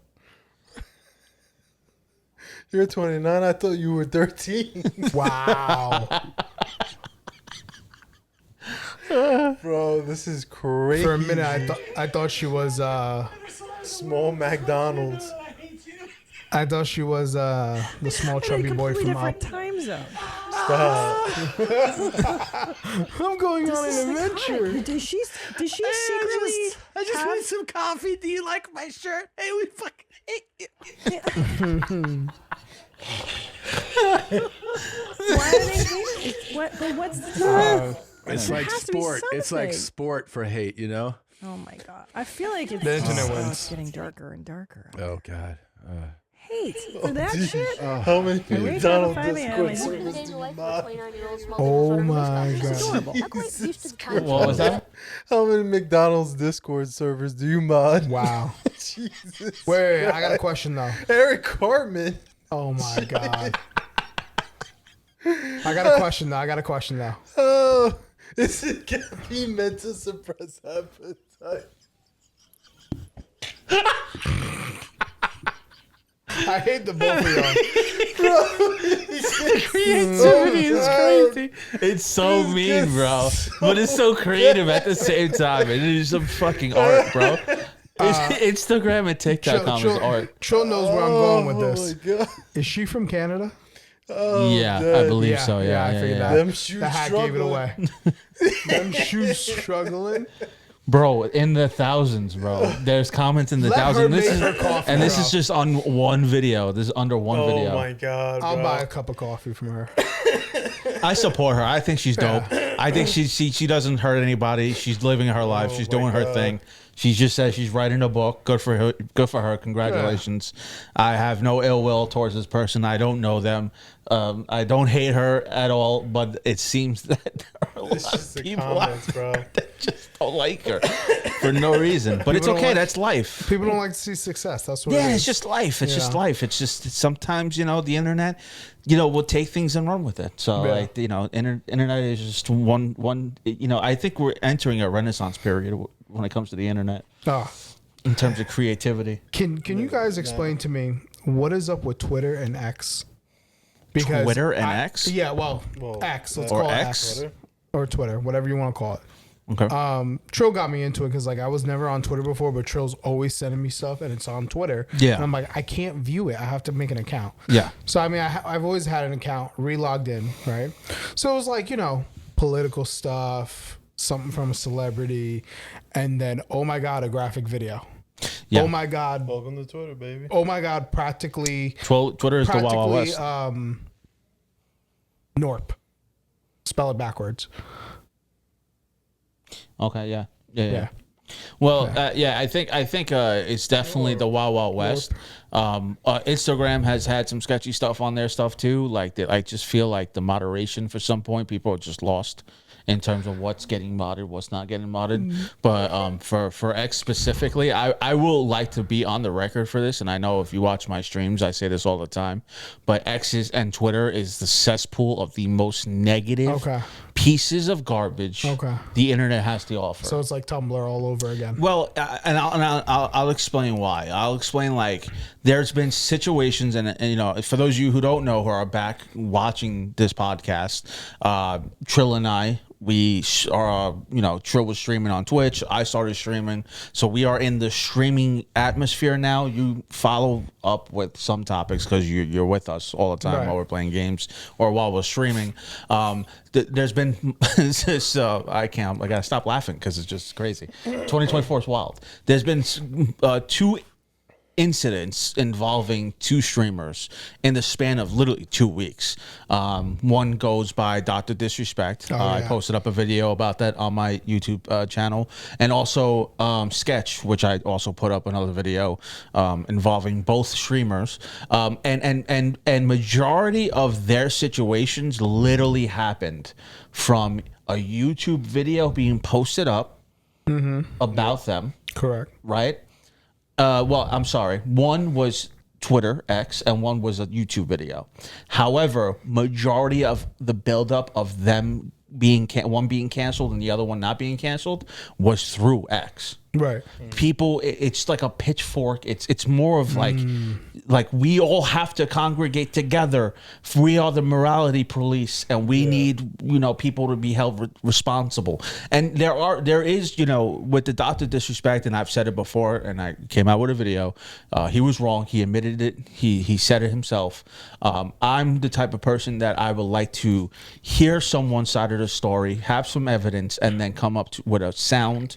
You're 29. I thought you were 13. Wow. Bro, this is crazy. For a minute, I thought she was Small McDonald's. I thought she was the small chubby boy Completely from different time zone. Stop. I'm going on an adventure. Does she secretly? I just made some coffee. Do you like my shirt? Hey, we fucking hate you. Why are they hating? What's the It's There like has to be sport. It's like something. sport for hate, you know? Oh my god! I feel like it's, The internet wins. it's getting darker and darker. Oh, God. Hate for that shit. How many wake up at McDonald's 5 a.m. Discord and- servers do you mod? Oh my God. What was that? How many McDonald's Discord servers do you mod? Wow. Jesus. Wait, I got a question though. Eric Cartman. Oh my God. I got a question though. Oh, is it caffeine meant to suppress appetite? I hate the both of y'all. Creativity is crazy. It's so mean, bro, but it's so creative at the same time. It is some fucking art, bro. Instagram and TikTok comments art. Trill knows where I'm going with Oh this. my God. Is she from Canada? Oh, Yeah, I dead. believe Yeah, so. yeah, Yeah, I yeah, figured yeah. that. Them shoes The hat gave it struggling. away. Them shoes struggling. Bro, in the thousands, bro. There's comments in the Let her thousands. This make is, her coffee, and this bro. is just on one video. This is under one Oh video. my God, I'll bro. buy a cup of coffee from her. I support her. I think she's dope. I think she doesn't hurt anybody. She's living her life. She's my doing her God. thing. She just says she's writing a book. Good for her. Good for her. Congratulations. I have no ill will towards this person. I don't know them. I don't hate her at all. But it seems that there are a It's lot just of the people comments, out bro. there that just don't like her for no reason. But it's People don't okay. like- That's life. People don't like to see success. That's what. Yeah, it is. it's just life. It's just Yeah. life. It's just sometimes the internet, will take things and run with it. So Yeah. like internet is just one. I think we're entering a renaissance period when it comes to the internet Oh. in terms of creativity. Can you guys explain to me what is up with Twitter and X? Twitter and X? Yeah, well, Well, X. Let's or call X? it X or Twitter, whatever you want to call it. Okay. Trill got me into it because I was never on Twitter before, but Trill's always sending me stuff and it's on Twitter. Yeah. and I'm like, I can't view it. I have to make an account. Yeah. So I've always had an account, re-logged in, right? So it was like political stuff, something from a celebrity, and then oh my God, a graphic video. Yeah. Oh my God. Welcome to Twitter, baby. Oh my God. Practically. Twitter is the Wild Wild West. Norp. Spell it backwards. Okay, yeah. Well, I think it's definitely the Wild Wild West. Instagram has had some sketchy stuff on their stuff too. Like I just feel like the moderation for some point, people are just lost in terms of what's getting modded, what's not getting modded. But for X specifically, I will like to be on the record for this, and I know if you watch my streams, I say this all the time. But X and Twitter is the cesspool of the most negative pieces of garbage the internet has to offer. So it's like Tumblr all over again. Well, and I'll explain why. I'll explain, like, there's been situations, and you know, for those of you who don't know, who are back watching this podcast, Trill and I, we are, you know, Trill was streaming on Twitch. I started streaming. So we are in the streaming atmosphere now. You follow up with some topics because you're with us all the time while we're playing games or while we're streaming. There's been this, I gotta stop laughing because it's just crazy. 2024 is wild. There's been two incidents involving two streamers in the span of literally 2 weeks. One goes by Dr. Disrespect. I posted up a video about that on my YouTube channel, and also Sketch, which I also put up another video involving both streamers. And majority of their situations literally happened from a YouTube video being posted up about them. Correct. Right? Well, I'm sorry. One was Twitter, X, and one was a YouTube video. However, majority of the buildup of them being one being canceled and the other one not being canceled was through X. Right. People, it's like a pitchfork. It's more of like we all have to congregate together. We are the morality police, and we need, you know, people to be held responsible. And there is, you know, with the Dr. Disrespect, and I've said it before, and I came out with a video. He was wrong. He admitted it. He said it himself. I'm the type of person that I would like to hear someone's side of the story, have some evidence, and then come up with a sound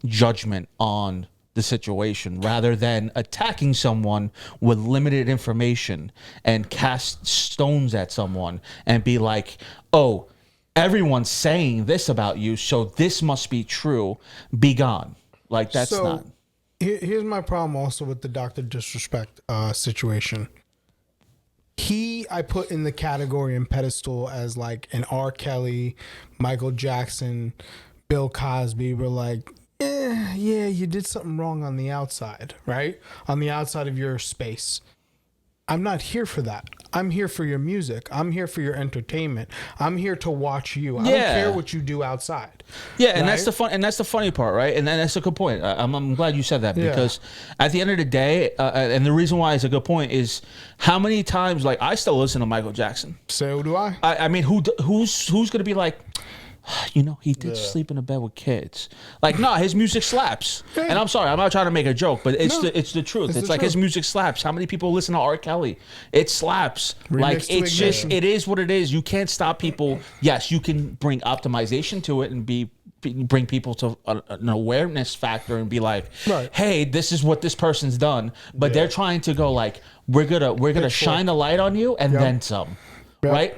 judgment on the situation rather than attacking someone with limited information and cast stones at someone and be like, oh, everyone's saying this about you, so this must be true. Be gone. Like, that's not. Here's my problem also with the Dr. Disrespect situation. I put in the category and pedestal as like an R. Kelly, Michael Jackson, Bill Cosby. We're like, yeah, you did something wrong on the outside, right? On the outside of your space. I'm not here for that. I'm here for your music. I'm here for your entertainment. I'm here to watch you. I don't care what you do outside. Yeah, and that's the funny part, right? And that's a good point. I'm glad you said that because at the end of the day, and the reason why it's a good point is how many times, like, I still listen to Michael Jackson. So do I. I mean, who's gonna be like, you know, he did sleep in a bed with kids. Like, no, his music slaps. And I'm sorry, I'm not trying to make a joke, but it's the truth. It's like his music slaps. How many people listen to R. Kelly? It slaps. Like, it's just, it is what it is. You can't stop people. Yes, you can bring optimization to it and bring people to an awareness factor and be like, hey, this is what this person's done. But they're trying to go like, we're gonna shine a light on you and then some, right?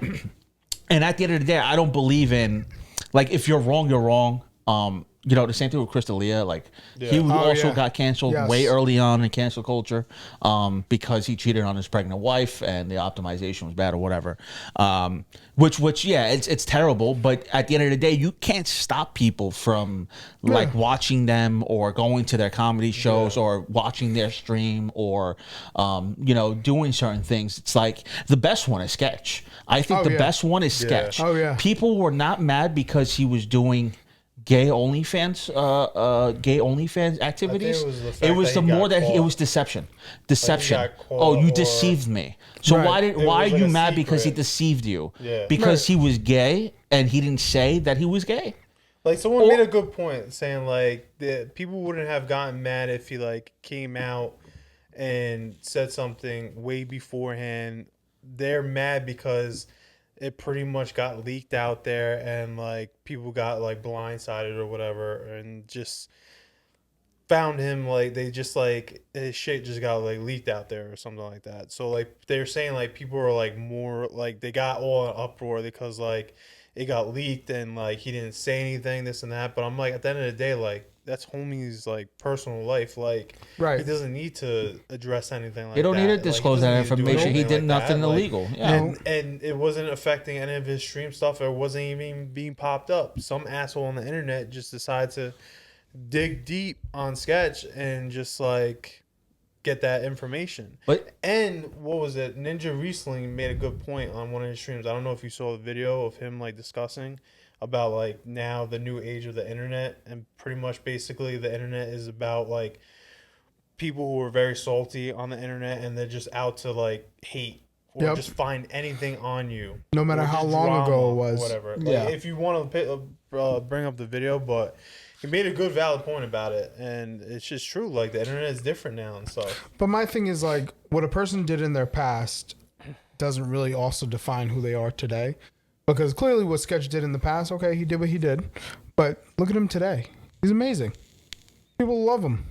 And at the end of the day, I don't believe in, like, if you're wrong, you're wrong. You know, the same thing with Chris D'Elia. Like, he also got canceled way early on in cancel culture because he cheated on his pregnant wife and the optimization was bad or whatever. Which it's terrible. But at the end of the day, you can't stop people from like watching them or going to their comedy shows or watching their stream or you know, doing certain things. It's like the best one is Sketch. I think the best one is Sketch. People were not mad because he was doing gay OnlyFans activities. It was deception. Oh, you deceived me. So why are you mad because he deceived you? Because he was gay and he didn't say that he was gay. Like, someone made a good point saying like people wouldn't have gotten mad if he like came out and said something way beforehand. They're mad because it pretty much got leaked out there and like people got like blindsided or whatever, and just found him, like they just like his shit just got like leaked out there or something like that. So like they're saying like people are like more like they got all in uproar because like it got leaked and like he didn't say anything, this and that. But I'm like, at the end of the day, like that's homie's like personal life. Like Right. he doesn't need to address anything like You don't that. need to Like, he disclose doesn't that need to do information. He anything did like nothing that. Like, illegal. Yeah. and it wasn't affecting any of his stream stuff. It wasn't even being popped up. Some asshole on the internet just decided to dig deep on Sketch and just like get that information. And what was it? Ninja Riesling made a good point on one of his streams. I don't know if you saw the video of him like discussing about like now the new age of the internet, and pretty much basically the internet is about like people who are very salty on the internet and they're just out to like hate or just find anything on you, no matter how long ago it was, whatever. Like, yeah. if you want to bring up the video, but he made a good valid point about it, and it's just true. Like the internet is different now and stuff. But my thing is like what a person did in their past doesn't really also define who they are today, because clearly what Sketch did in the past, okay, he did what he did, but look at him today. He's amazing. People love him.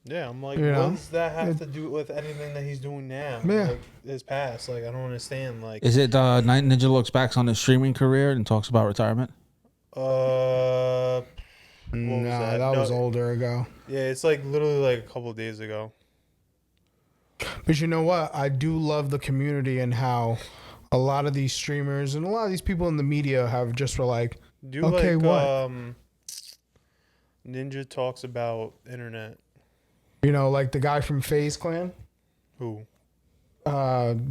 Yeah, I'm like, You what know? does that have to do with anything that he's doing now? Yeah. Like his past. Like I don't understand. Like Is it Night Ninja looks back on his streaming career and talks about retirement? No, that? that was No. older ago. Yeah, it's like literally like a couple of days ago. But you know what? I do love the community and how a lot of these streamers and a lot of these people in the media have just were like, Do okay, like what? Ninja talks about internet. You know, like the guy from FaZe Clan. Who?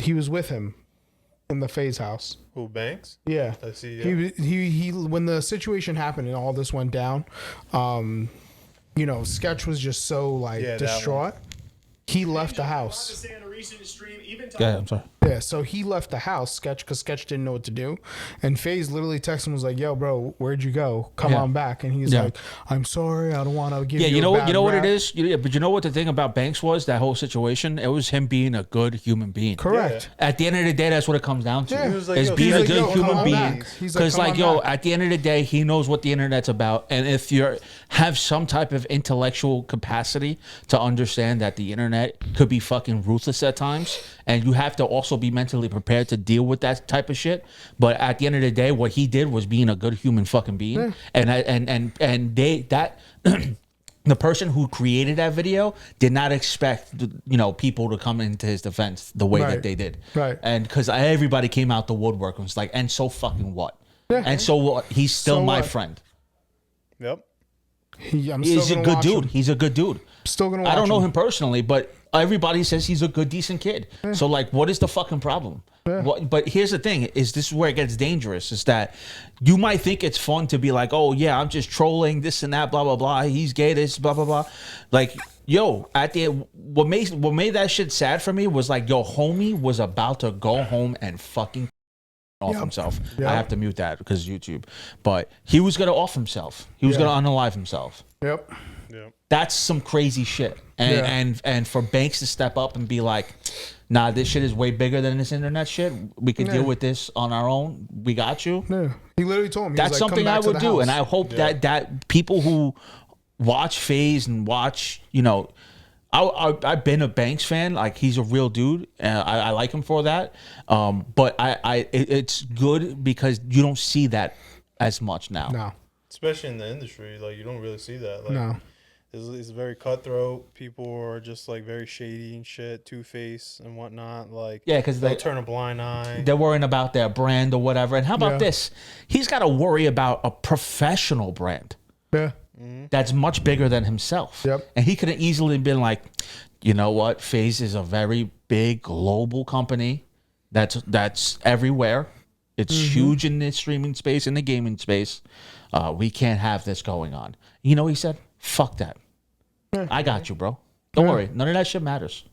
He was with him in the FaZe house. Who, Banks? Yeah. I see. Yeah. He when the situation happened and all this went down, you know, Sketch was just so like Yeah, that distraught. He left the house. Yeah, I'm sorry. Yeah, so he left the house, Sketch, because Sketch didn't know what to do. And FaZe literally texted him, was like, yo, bro, where'd you go? Come on back. And he's like, I'm sorry, I don't want to give you you know a what bad you know what rap. it is? But you know what the thing about Banks was, that whole situation? It was him being a good human being. Correct. At the end of the day, that's what it comes down to. Yeah. He was like, is yo, being he's a like, good yo, come human on being. back. He's like, Because come like, on yo, back. at the end of the day, he knows what the internet's about. And if you have some type of intellectual capacity to understand that the internet could be fucking ruthless at times, and you have to also be mentally prepared to deal with that type of shit. But at the end of the day, what he did was being a good human fucking being. And the person who created that video did not expect, you know, people to come into his defense the way that they did. Right. And because everybody came out the woodwork and was like, and so fucking what? And so what? He's still So my what? friend. Yep. I'm He's still a gonna good watch dude. him. He's a good dude. Still gonna watch I don't know him personally, but everybody says he's a good, decent kid. So like, what is the fucking problem? But here's the thing: is this is where it gets dangerous? Is that you might think it's fun to be like, oh yeah, I'm just trolling this and that, blah blah blah. He's gay, this, blah blah blah. Like, yo, at the what made that shit sad for me was like, yo, homie was about to go home and fucking off himself. I have to mute that because YouTube. But he was gonna off himself. He was gonna unalive himself. Yep. That's some crazy shit. And for Banks to step up and be like, nah, this shit is way bigger than this internet shit. We can deal with this on our own. We got you. Yeah. He literally told me. That's was like, something come I back to would the do. house. And I hope that people who watch FaZe and watch, you know, I've been a Banks fan. Like, he's a real dude. I like him for that. But it's good because you don't see that as much now. No. Especially in the industry, like you don't really see that. Like, No. It's very cutthroat. People are just like very shady and shit, two-faced and whatnot. Like, Yeah, because they'll turn a blind eye. They're worrying about their brand or whatever. And how about this? He's got to worry about a professional brand. Yeah. That's much bigger than himself. Yep. And he could have easily been like, you know what? FaZe is a very big global company that's everywhere. It's huge in the streaming space, in the gaming space. We can't have this going on. You know what he said? Fuck that. I got you, bro. Don't worry. None of that shit matters.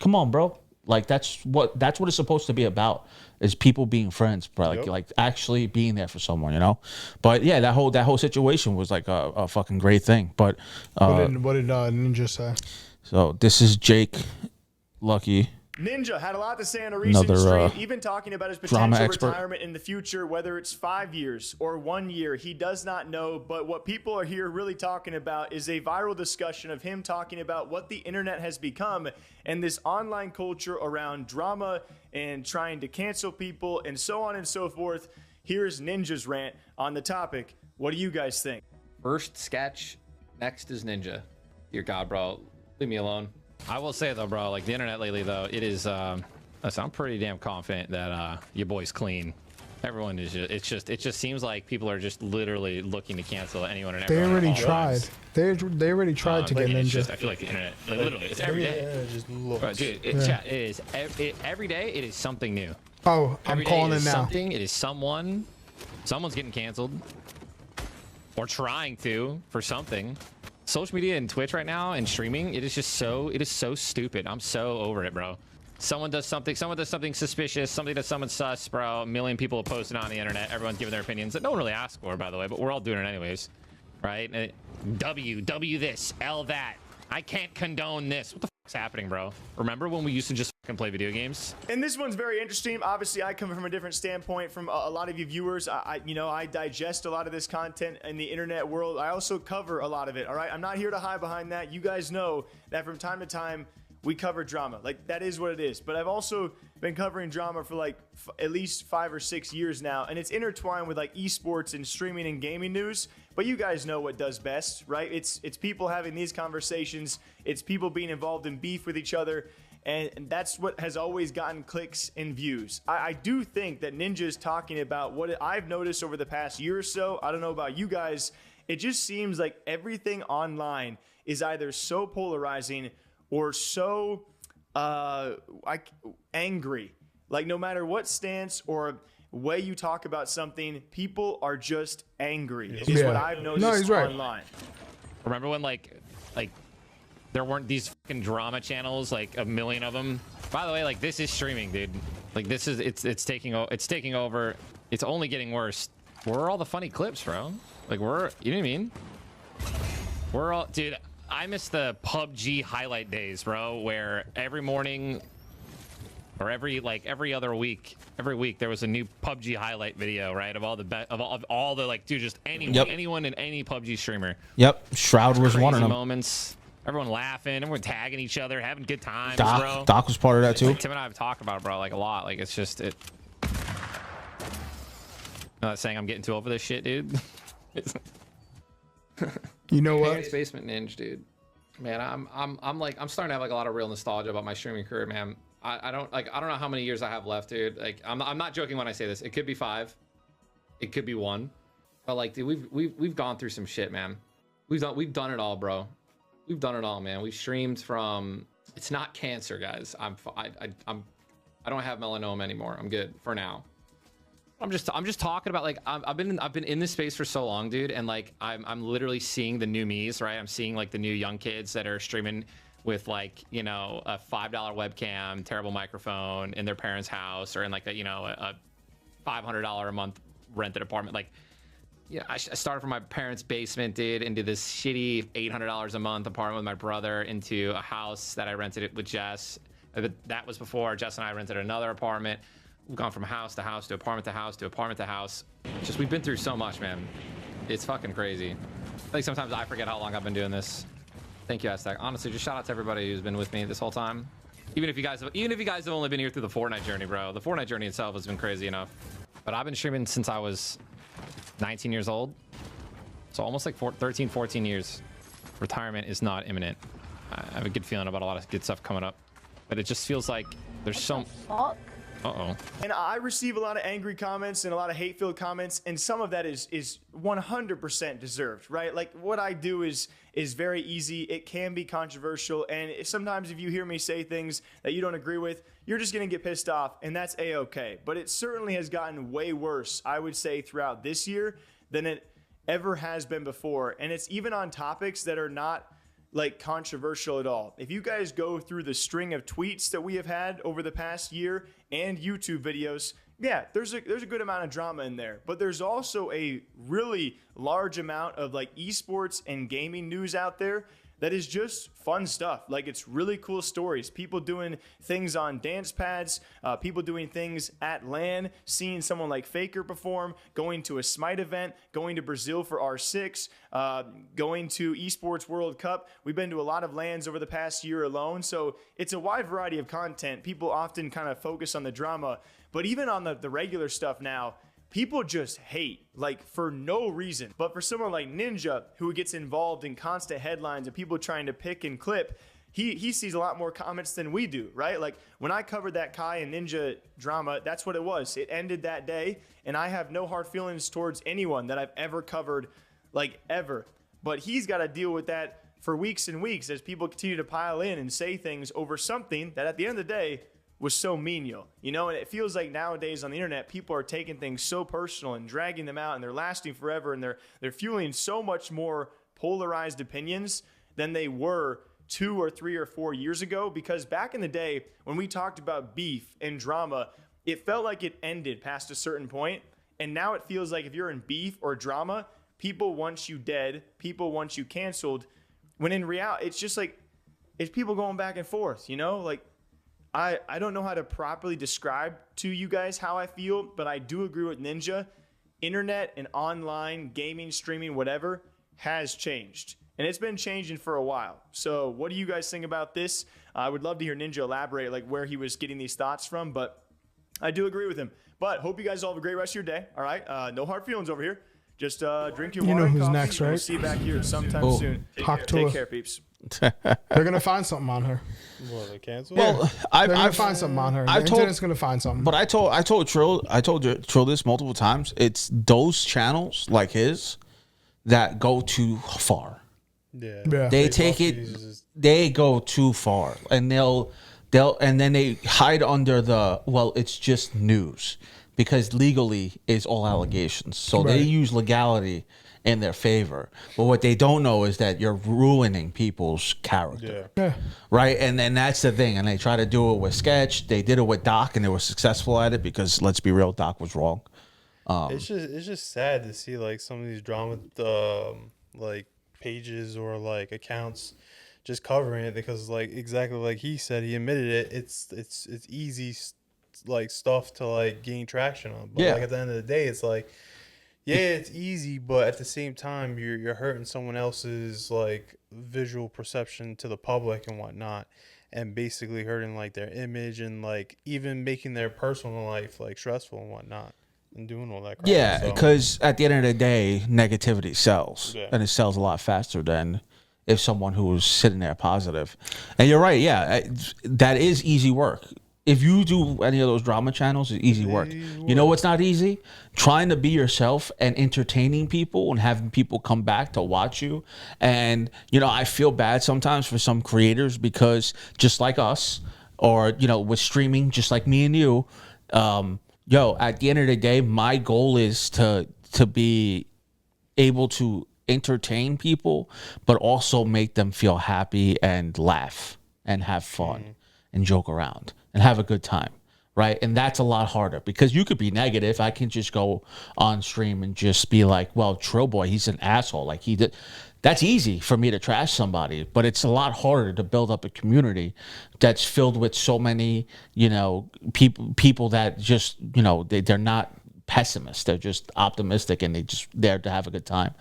Come on, bro. Like, that's what it's supposed to be about, is people being friends, bro. Like actually being there for someone, you know? But yeah, that whole situation was like a fucking great thing. But What did Ninja say? so this is Jake Lucky Ninja had a lot to say on a recent Another, stream, even talking about his drama potential expert. retirement in the future, whether it's 5 years or 1 year. He does not know, but what people are here really talking about is a viral discussion of him talking about what the internet has become and this online culture around drama and trying to cancel people and so on and so forth. Here's Ninja's rant on the topic. What do you guys think? First sketch, next is Ninja. Dear God, bro, leave me alone. I will say though, bro, like the internet lately though, it is listen, I'm pretty damn confident that your boy's clean. Everyone is just, it just seems like people are just literally looking to cancel anyone and They everyone. already at all tried. times. They already tried to get It's Ninja. just, I feel like the internet, like, literally, it's every day. It just looks. Bro, dude, chat, it is every day. It is something new. Oh, I'm Every day calling it it is now. something. It is someone's getting canceled or trying to for something. Social media and Twitch right now and streaming, it is so stupid. I'm so over it, bro. Someone does something suspicious, something that someone sus, bro. A million people have posted on the internet. Everyone's giving their opinions that no one really asked for, by the way, but we're all doing it anyways, right? W this, L that. I can't condone this. What the fuck's happening, bro? Remember when we used to just fucking play video games? And this one's very interesting. Obviously, I come from a different standpoint from a lot of you viewers. I digest a lot of this content in the internet world. I also cover a lot of it, all right? I'm not here to hide behind that. You guys know that from time to time, we cover drama. Like, that is what it is. But I've also been covering drama for like at least 5 or 6 years now, and it's intertwined with like esports and streaming and gaming news. But you guys know what does best, right? It's people having these conversations. It's people being involved in beef with each other. And that's what has always gotten clicks and views. I do think that Ninja's talking about what I've noticed over the past year or so. I don't know about you guys. It just seems like everything online is either so polarizing or so angry. Like, no matter what stance or way you talk about something, people are just angry. Is what I've noticed online. Remember when like there weren't these fucking drama channels, like a million of them? By the way, like, this is streaming, dude. Like, this is it's taking over. It's only getting worse. Where are all the funny clips, bro? Like, you know what I mean? We're all, dude. I miss the PUBG highlight days, bro, where every morning or every other week, every week there was a new PUBG highlight video, right? Of all the like, dude, just anyone in any PUBG streamer. Yep, Shroud was one of them. Moments. Everyone laughing, everyone tagging each other, having good times, bro. Doc was part of that too. Like, Tim and I have talked about it, bro, like a lot. Like, it's just it. I'm not saying I'm getting too over this shit, dude. You know what? Parents' Basement Ninja, dude. Man, I'm starting to have like a lot of real nostalgia about my streaming career, man. I don't know how many years I have left, dude. Like, I'm not joking when I say this. It could be 5, it could be 1, but like, dude, we've gone through some shit, man. We've done it all, bro. We've done it all, man. We've streamed from. It's not cancer, guys. I don't have melanoma anymore. I'm good for now. I'm just talking about, like, I've been in this space for so long, dude, and like I'm literally seeing the new me's, right? I'm seeing like the new young kids that are streaming with, like, you know, a $5 webcam, terrible microphone in their parents' house, or in like a $500 a month rented apartment. Like, yeah, I started from my parents' basement, dude, into this shitty $800 a month apartment with my brother, into a house that I rented it with Jess. That was before Jess and I rented another apartment. We've gone from house to house to apartment to house to apartment to house. Just, we've been through so much, man. It's fucking crazy. Like, sometimes I forget how long I've been doing this. Thank you, Aztec. Honestly, just shout out to everybody who's been with me this whole time. Even if you guys have only been here through the Fortnite journey, bro. The Fortnite journey itself has been crazy enough. But I've been streaming since I was 19 years old. So almost like 13, 14 years. Retirement is not imminent. I have a good feeling about a lot of good stuff coming up. But it just feels like there's so... Uh-oh. And I receive a lot of angry comments and a lot of hate-filled comments, and some of that is 100% deserved, right? Like, what I do is very easy. It can be controversial, and sometimes if you hear me say things that you don't agree with, you're just gonna get pissed off, and that's a-okay. But it certainly has gotten way worse, I would say, throughout this year than it ever has been before, and it's even on topics that are not like controversial at all. If you guys go through the string of tweets that we have had over the past year and YouTube videos, yeah, there's a good amount of drama in there, but there's also a really large amount of like esports and gaming news out there that is just fun stuff. Like, it's really cool stories. People doing things on dance pads, people doing things at LAN, seeing someone like Faker perform, going to a Smite event, going to Brazil for R6, going to Esports World Cup. We've been to a lot of LANs over the past year alone. So it's a wide variety of content. People often kind of focus on the drama, but even on the regular stuff now, people just hate, like, for no reason. But for someone like Ninja, who gets involved in constant headlines and people trying to pick and clip, he sees a lot more comments than we do, right? Like, when I covered that Kai and Ninja drama, that's what it was. It ended that day, and I have no hard feelings towards anyone that I've ever covered, like, ever. But he's got to deal with that for weeks and weeks as people continue to pile in and say things over something that at the end of the day was so menial, you know. And it feels like nowadays on the internet, people are taking things so personal and dragging them out, and they're lasting forever, and they're fueling so much more polarized opinions than they were 2 or 3 or 4 years ago. Because back in the day, when we talked about beef and drama, it felt like it ended past a certain point, and now it feels like if you're in beef or drama, people want you dead, people want you canceled, when in reality, it's just like, it's people going back and forth, you know. Like, I don't know how to properly describe to you guys how I feel, but I do agree with Ninja. Internet and online gaming, streaming, whatever, has changed. And it's been changing for a while. So what do you guys think about this? I would love to hear Ninja elaborate, like, where he was getting these thoughts from, but I do agree with him. But hope you guys all have a great rest of your day, all right? No hard feelings over here. Just drink your water. You know and who's coffee, next, and right? We'll see you back here sometime soon. Take care, peeps. They're gonna find something on her. Well, they cancel. Well, They're gonna find something on her. The internet's gonna find something. But I told Trill this multiple times. It's those channels like his that go too far. Yeah. They take it. They go too far, and they'll and then they hide under the, well, it's just news, because legally it's all allegations. So they use legality in their favor. But what they don't know is that you're ruining people's character. Yeah. Right? And then that's the thing. And they try to do it with Sketch. They did it with Doc, and they were successful at it because, let's be real, Doc was wrong. It's just sad to see, like, some of these drama like pages or like accounts just covering it, because, like, exactly like he said, he admitted it. It's easy, like, stuff to, like, gain traction on. But like, at the end of the day, it's like, yeah, it's easy, but at the same time, you're hurting someone else's, like, visual perception to the public and whatnot, and basically hurting, like, their image, and, like, even making their personal life, like, stressful and whatnot, and doing all that crap. Yeah, because at the end of the day, negativity sells, and it sells a lot faster than if someone who's sitting there positive. And you're right, yeah, that is easy work. If you do any of those drama channels, it's easy work. You know what's not easy? Trying to be yourself and entertaining people and having people come back to watch you. And, you know, I feel bad sometimes for some creators, because just like us, or, you know, with streaming, just like me and you, at the end of the day, my goal is to be able to entertain people, but also make them feel happy and laugh and have fun and joke around and have a good time, right? And that's a lot harder, because you could be negative. I can just go on stream and just be like, well, TRILLBOY, he's an asshole. Like, he did. That's easy for me to trash somebody, but it's a lot harder to build up a community that's filled with so many, you know, people that just, you know, they're not pessimists. They're just optimistic, and they just there to have a good time.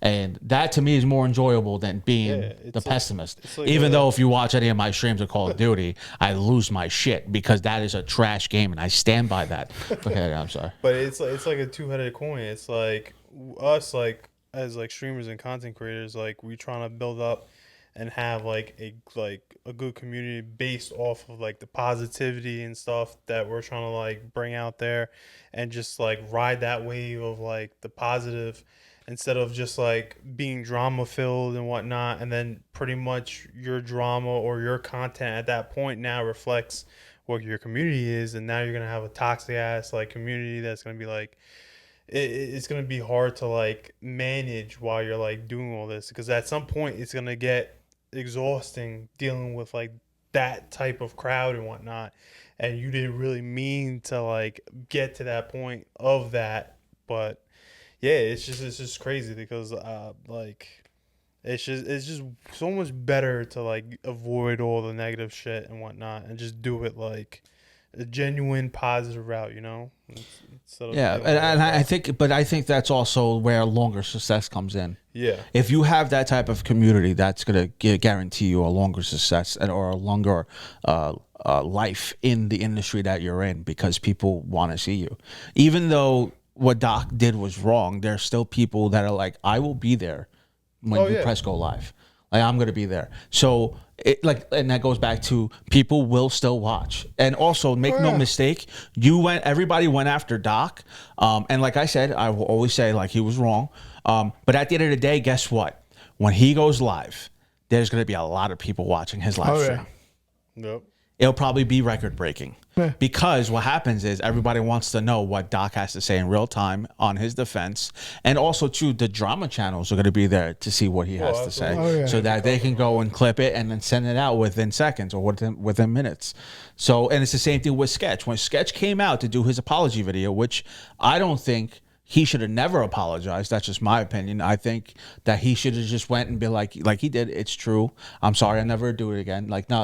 And that, to me, is more enjoyable than being the pessimist. Even though if you watch any of my streams of Call of Duty, I lose my shit, because that is a trash game, and I stand by that. Okay, I'm sorry. But it's like a two-headed coin. It's like us, like, as, like, streamers and content creators, like, we trying to build up and have, like, a good community based off of, like, the positivity and stuff that we're trying to, like, bring out there, and just, like, ride that wave of, like, the positive, instead of just, like, being drama filled and whatnot. And then pretty much your drama or your content at that point now reflects what your community is, and now you're gonna have a toxic ass, like, community that's gonna be like, it's gonna be hard to, like, manage while you're, like, doing all this, because at some point it's gonna get exhausting dealing with, like, that type of crowd and whatnot, and you didn't really mean to, like, get to that point of that. But yeah, it's just crazy, because like, It's just so much better to like avoid all the negative shit and whatnot, and just do it like a genuine positive route, you know? Instead of Yeah, feeling like and I that. think that's also where longer success comes in. Yeah. If you have that type of community, that's gonna guarantee you a longer success or a longer life in the industry that you're in, because people want to see you. Even though what Doc did was wrong, there's still people that are like, I will be there when you press go live. Like, I'm gonna be there. So and that goes back to people will still watch. And also, make no mistake, everybody went after Doc. And like I said, I will always say, like, he was wrong. But at the end of the day, guess what? When he goes live, there's gonna be a lot of people watching his live stream. Yep. It'll probably be record breaking. Because what happens is everybody wants to know what Doc has to say in real time on his defense. And also, too, the drama channels are going to be there to see what he has to say, so that they can go and clip it and then send it out within seconds or within minutes. So, and it's the same thing with Sketch. When Sketch came out to do his apology video, which I don't think he should have never apologized. That's just my opinion. I think that he should have just went and be like he did. It's true. I'm sorry. I'll never do it again. Like, no,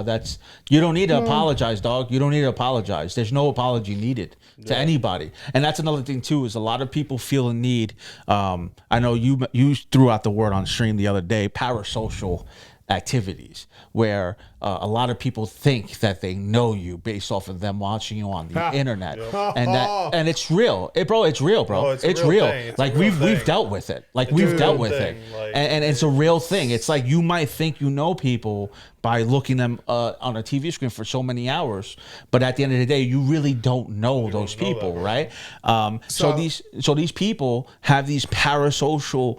you don't need to apologize, dog. You don't need to apologize. There's no apology needed to anybody. And that's another thing too, is a lot of people feel a need. I know you threw out the word on stream the other day, parasocial activities, where a lot of people think that they know you based off of them watching you on the internet, and it's real, it's real, bro. It's real. Like, we've dealt with it. Like, we've dealt with it, and it's a real thing. It's like, you might think you know people by looking them on a TV screen for so many hours, but at the end of the day, you really don't know those people, right? So these people have these parasocial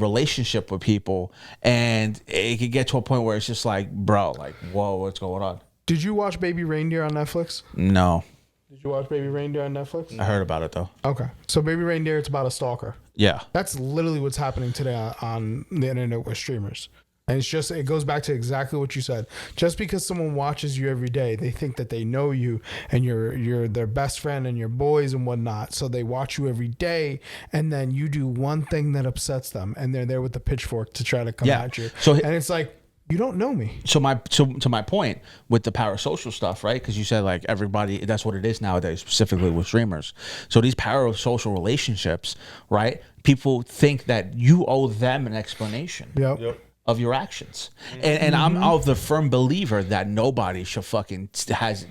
relationship with people, and it can get to a point where it's just like, bro, like, whoa, what's going on? Did you watch Baby Reindeer on Netflix? No. Did you watch Baby Reindeer on Netflix? I heard about it though. Okay, so Baby Reindeer, it's about a stalker. Yeah, that's literally what's happening today on the internet with streamers. And it goes back to exactly what you said. Just because someone watches you every day, they think that they know you and you're their best friend and your boys and whatnot. So they watch you every day, and then you do one thing that upsets them, and they're there with the pitchfork to try to come at you. So and it's like, you don't know me. So to my point with the parasocial stuff, right? Because you said, like, everybody, that's what it is nowadays, specifically with streamers. So these parasocial relationships, right? People think that you owe them an explanation. Yep. Of your actions. And I'm of the firm believer that nobody should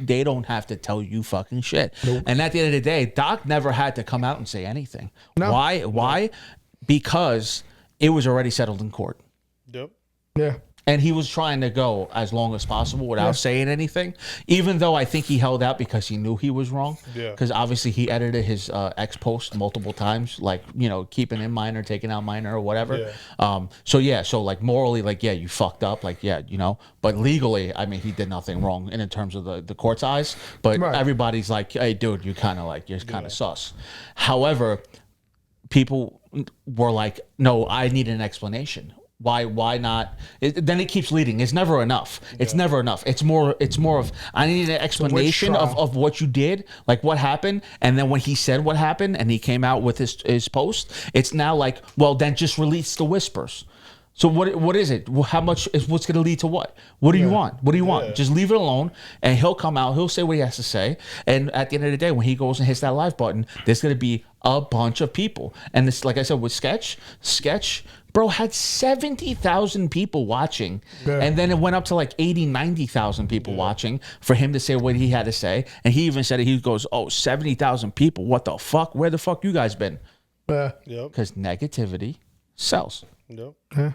they don't have to tell you fucking shit. Nope. And at the end of the day, Doc never had to come out and say anything. No. Why? Because it was already settled in court. Yep. Yeah. And he was trying to go as long as possible without saying anything, even though I think he held out because he knew he was wrong. Yeah. Because obviously he edited his ex post multiple times, like, you know, keeping in minor, taking out minor, or whatever. Yeah. So like, morally, like, yeah, you fucked up, like, yeah, you know. But legally, I mean, he did nothing wrong in terms of the court's eyes. But everybody's like, hey, dude, you're kind of sus. However, people were like, no, I need an explanation. Why not? Then it keeps leading. It's never enough. It's never enough. It's more of, I need an explanation of what you did, like what happened. And then when he said what happened and he came out with his post, it's now like, well, then just release the whispers. So what is it? How much is what's going to lead to what? What do you want? What do you want? Just leave it alone, and he'll come out. He'll say what he has to say. And at the end of the day, when he goes and hits that live button, there's going to be a bunch of people. And this, like I said, with Sketch, bro, had 70,000 people watching. Yeah. And then it went up to like 80, 90,000 people watching for him to say what he had to say. And he even said it. He goes, 70,000 people. What the fuck? Where the fuck you guys been? Because negativity sells. Yep. Yeah.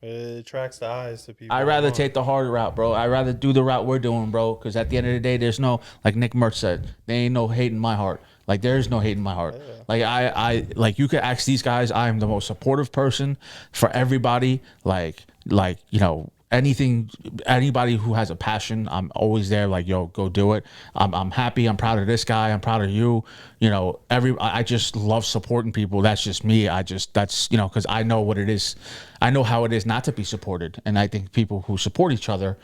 It attracts the eyes to people. I'd rather take the harder route, bro. I'd rather do the route we're doing, bro. Because at the end of the day, there's no, like Nick Mertz said, there ain't no hate in my heart. Like, there is no hate in my heart. Yeah. Like, I like, you could ask these guys. I am the most supportive person for everybody. Like, you know, anybody who has a passion, I'm always there. Like, yo, go do it. I'm happy. I'm proud of this guy. I'm proud of you. You know, I just love supporting people. That's just me. That's, you know, because I know what it is. I know how it is not to be supported. And I think people who support each other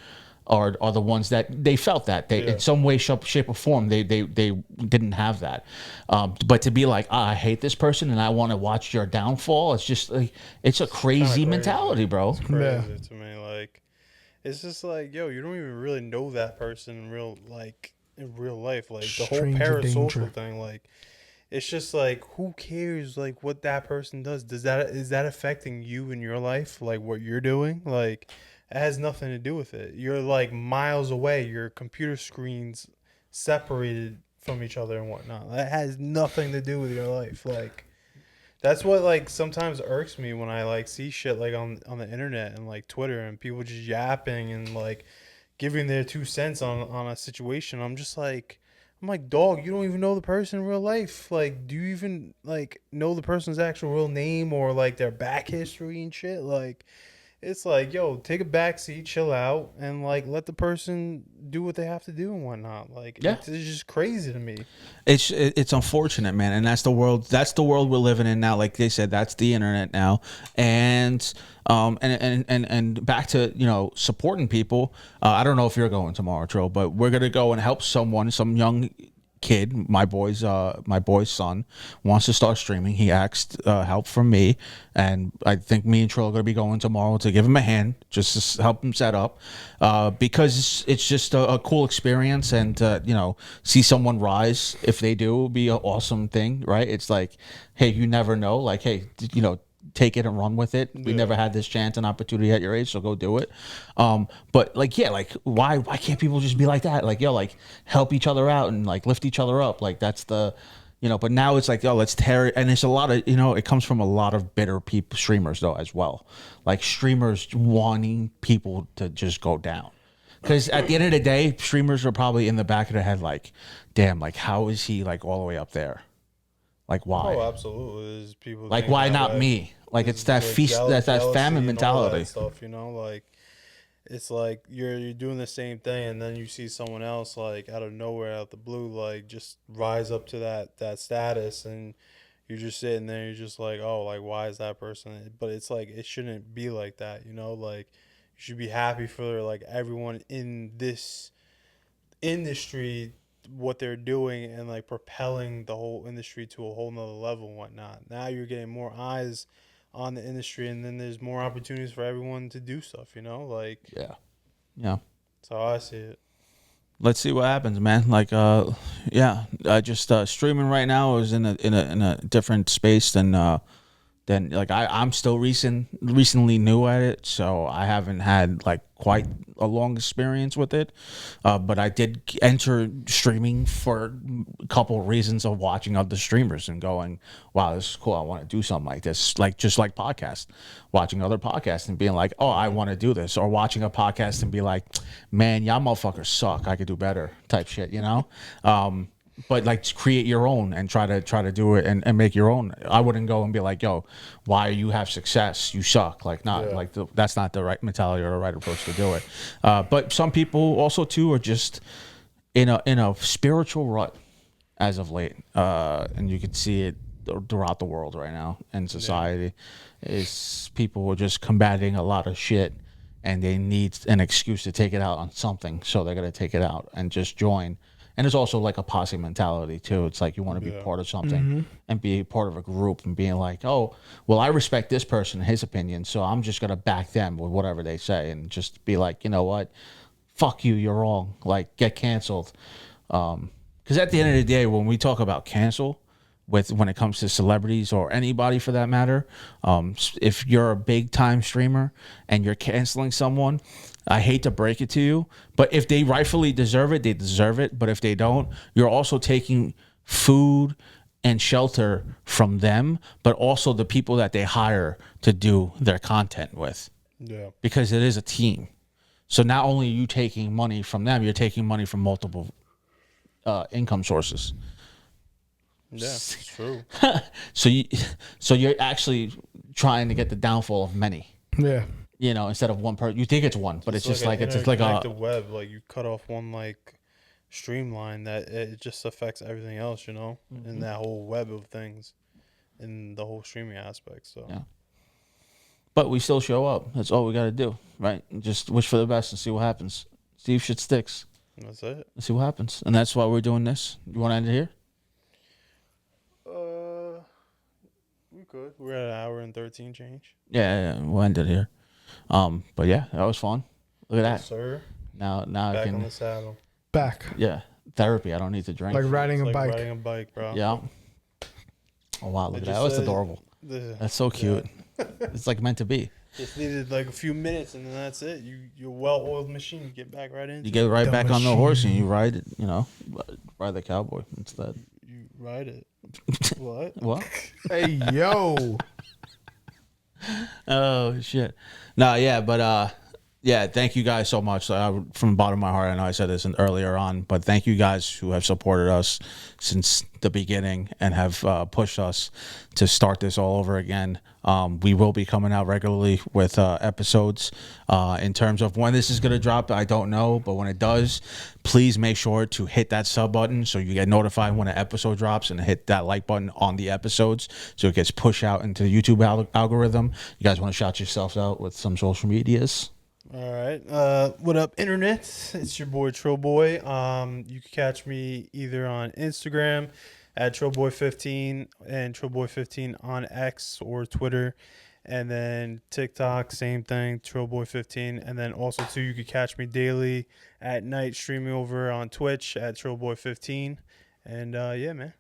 are the ones that they felt that they in some way, shape, or form they didn't have that. But to be like, I hate this person and I want to watch your downfall, it's just like, it's a crazy mentality, bro. It's crazy to me. Like, it's just like, yo, you don't even really know that person in real life. Like the whole parasocial thing, like. It's just like, who cares, like, what that person does? Is that affecting you in your life? Like, what you're doing? Like, it has nothing to do with it. You're, like, miles away. Your computer screens separated from each other and whatnot. That has nothing to do with your life. Like, that's what, like, sometimes irks me when I, like, see shit, like, on the internet and, like, Twitter and people just yapping and, like, giving their 2 cents on a situation. I'm like, dog, you don't even know the person in real life. Like, do you even, like, know the person's actual real name or, like, their back history and shit? Like, it's like, yo, take a back seat, chill out, and, like, let the person do what they have to do and whatnot. Like, it's just crazy to me. It's unfortunate, man, and that's the world we're living in now. Like they said, that's the internet now, and back to, you know, supporting people. I don't know if you're going tomorrow, Trill, but we're gonna go and help some young kid. My boy's son wants to start streaming. He asked help from me, and I think me and Trill are gonna be going tomorrow to give him a hand, just to help him set up, because it's just a cool experience, and you know, see someone rise if they do, will be an awesome thing, right? It's like, hey, you never know, like, hey, you know, take it and run with it. We never had this chance and opportunity at your age, so go do it. But like, yeah, like, why can't people just be like that? Like, yo, like, help each other out and like lift each other up. Like, that's the, you know. But now it's like, yo, let's tear it. And it's a lot of, you know, it comes from a lot of bitter people, streamers though, as well. Like, streamers wanting people to just go down. Because at the end of the day, streamers are probably in the back of their head like, damn, like, how is he like all the way up there? Like, why? Oh, absolutely. There's people like, why not me? Like, it's that feast, that famine mentality. That stuff, you know, like, it's like you're doing the same thing, and then you see someone else, like, out of nowhere, out the blue, like, just rise up to that status, and you're just sitting there, you're just like, oh, like, why is that person? But it's like, it shouldn't be like that, you know. Like, you should be happy for, like, everyone in this industry, what they're doing, and like propelling the whole industry to a whole nother level and whatnot. Now you're getting more eyes on the industry, and then there's more opportunities for everyone to do stuff, you know. Like, yeah, that's how I see it. Let's see what happens, man. Like, I just streaming right now is in a different space than like, I'm still recently new at it, so I haven't had like quite a long experience with it. But I did enter streaming for a couple of reasons of watching other streamers and going, wow, this is cool. I want to do something like this. Like, just like podcasts, watching other podcasts and being like, oh, I want to do this. Or watching a podcast and be like, man, y'all motherfuckers suck. I could do better type shit, you know? But like, create your own and try to do it and make your own. I wouldn't go and be like, yo, why you have success? You suck. Like, not like that's not the right mentality or the right approach to do it. But some people also too are just in a spiritual rut as of late, and you can see it throughout the world right now in society. Is people are just combating a lot of shit, and they need an excuse to take it out on something, so they're gonna take it out and just join. And it's also like a posse mentality too. It's like you want to be part of something and be part of a group and being like, oh, well, I respect this person and his opinion, so I'm just going to back them with whatever they say and just be like, you know what? Fuck you, you're wrong. Like, get canceled. Because at the end of the day, when we talk about cancel, when it comes to celebrities or anybody for that matter, if you're a big time streamer and you're canceling someone, I hate to break it to you, but if they rightfully deserve it, they deserve it. But if they don't, you're also taking food and shelter from them, but also the people that they hire to do their content with. Yeah. Because it is a team. So not only are you taking money from them, you're taking money from multiple income sources. Yeah, it's true. So you're actually trying to get the downfall of many. Yeah. You know, instead of one person, you think it's one, but it's just like it's just like a web. Like, you cut off one like streamline, that it just affects everything else, you know, in that whole web of things, in the whole streaming aspect. So, yeah. But we still show up. That's all we got to do, right? Just wish for the best and see what happens. See if shit sticks. That's it. Let's see what happens. And that's why we're doing this. You want to end it here? We could. We're at 1:13 change. Yeah, we'll end it here. But yeah, that was fun. Look at that. Yes, sir. Now I Back can. on the saddle. Back. Yeah, therapy. I don't need to drink. Like riding It's a like bike. riding a bike, bro. Yeah. Oh wow, look I at that. just That was said- adorable. That's so cute. It's like meant to be. Just needed like a few minutes, and then that's it. You're a well-oiled machine. You get back right into You get it. right back on the horse and you ride it. You know, ride the cowboy instead. You ride it. What? What? Hey, yo. Oh shit. No, yeah, but yeah, thank you guys so much. From the bottom of my heart, I know I said this earlier on, but thank you guys who have supported us since the beginning and have pushed us to start this all over again. We will be coming out regularly with episodes. In terms of when this is going to drop, I don't know, but when it does, please make sure to hit that sub button so you get notified when an episode drops, and hit that like button on the episodes so it gets pushed out into the YouTube algorithm. You guys want to shout yourselves out with some social medias? All right. What up, internet? It's your boy TRILLBOY. You can catch me either on Instagram at TRILLBOY15 and TRILLBOY15 on X or Twitter, and then TikTok, same thing, TRILLBOY15. And then also too, you can catch me daily at night streaming over on Twitch at TRILLBOY15. And yeah, man.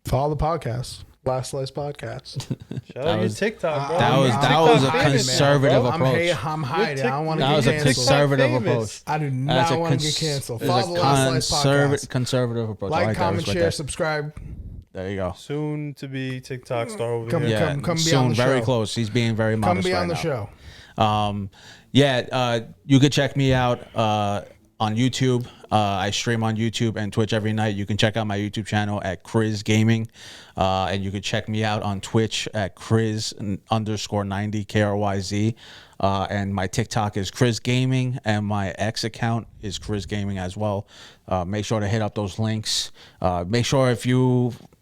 Follow the podcast. Last Slice Podcast. Shout out your TikTok, bro. That was a conservative approach. I'm hiding. I don't want to That get was a canceled. conservative approach. I do not want to get canceled. It's Follow the Last Slice Podcast. Conservative approach. I Like, that. comment, Respect share, that. subscribe. There you go. Soon to be TikTok star over Come- here. Yeah, come be soon, on the very show. close. He's being very Come modest be right on the now. show. You could check me out on YouTube. I stream on YouTube and Twitch every night. You can check out my YouTube channel at KRYZ Gaming. And you can check me out on Twitch at KRYZ_90, KRYZ. And my TikTok is KRYZ Gaming, and my X account is KRYZ Gaming as well. Make sure to hit up those links. Make sure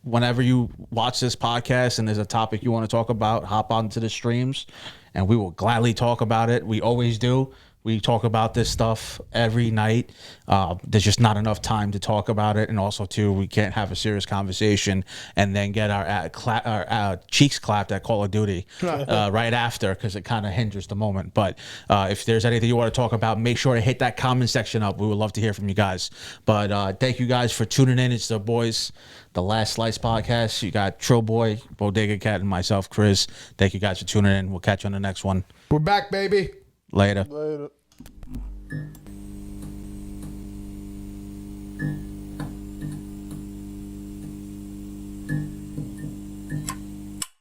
whenever you watch this podcast and there's a topic you want to talk about, hop onto the streams and we will gladly talk about it. We always do. We talk about this stuff every night. There's just not enough time to talk about it. And also, too, we can't have a serious conversation and then get our cheeks clapped at Call of Duty right after, because it kind of hinders the moment. But if there's anything you want to talk about, make sure to hit that comment section up. We would love to hear from you guys. But thank you guys for tuning in. It's the boys, the Last Slice Podcast. You got TRILLBOY, Bodega Cat, and myself, KRYZ. Thank you guys for tuning in. We'll catch you on the next one. We're back, baby. Later. Later.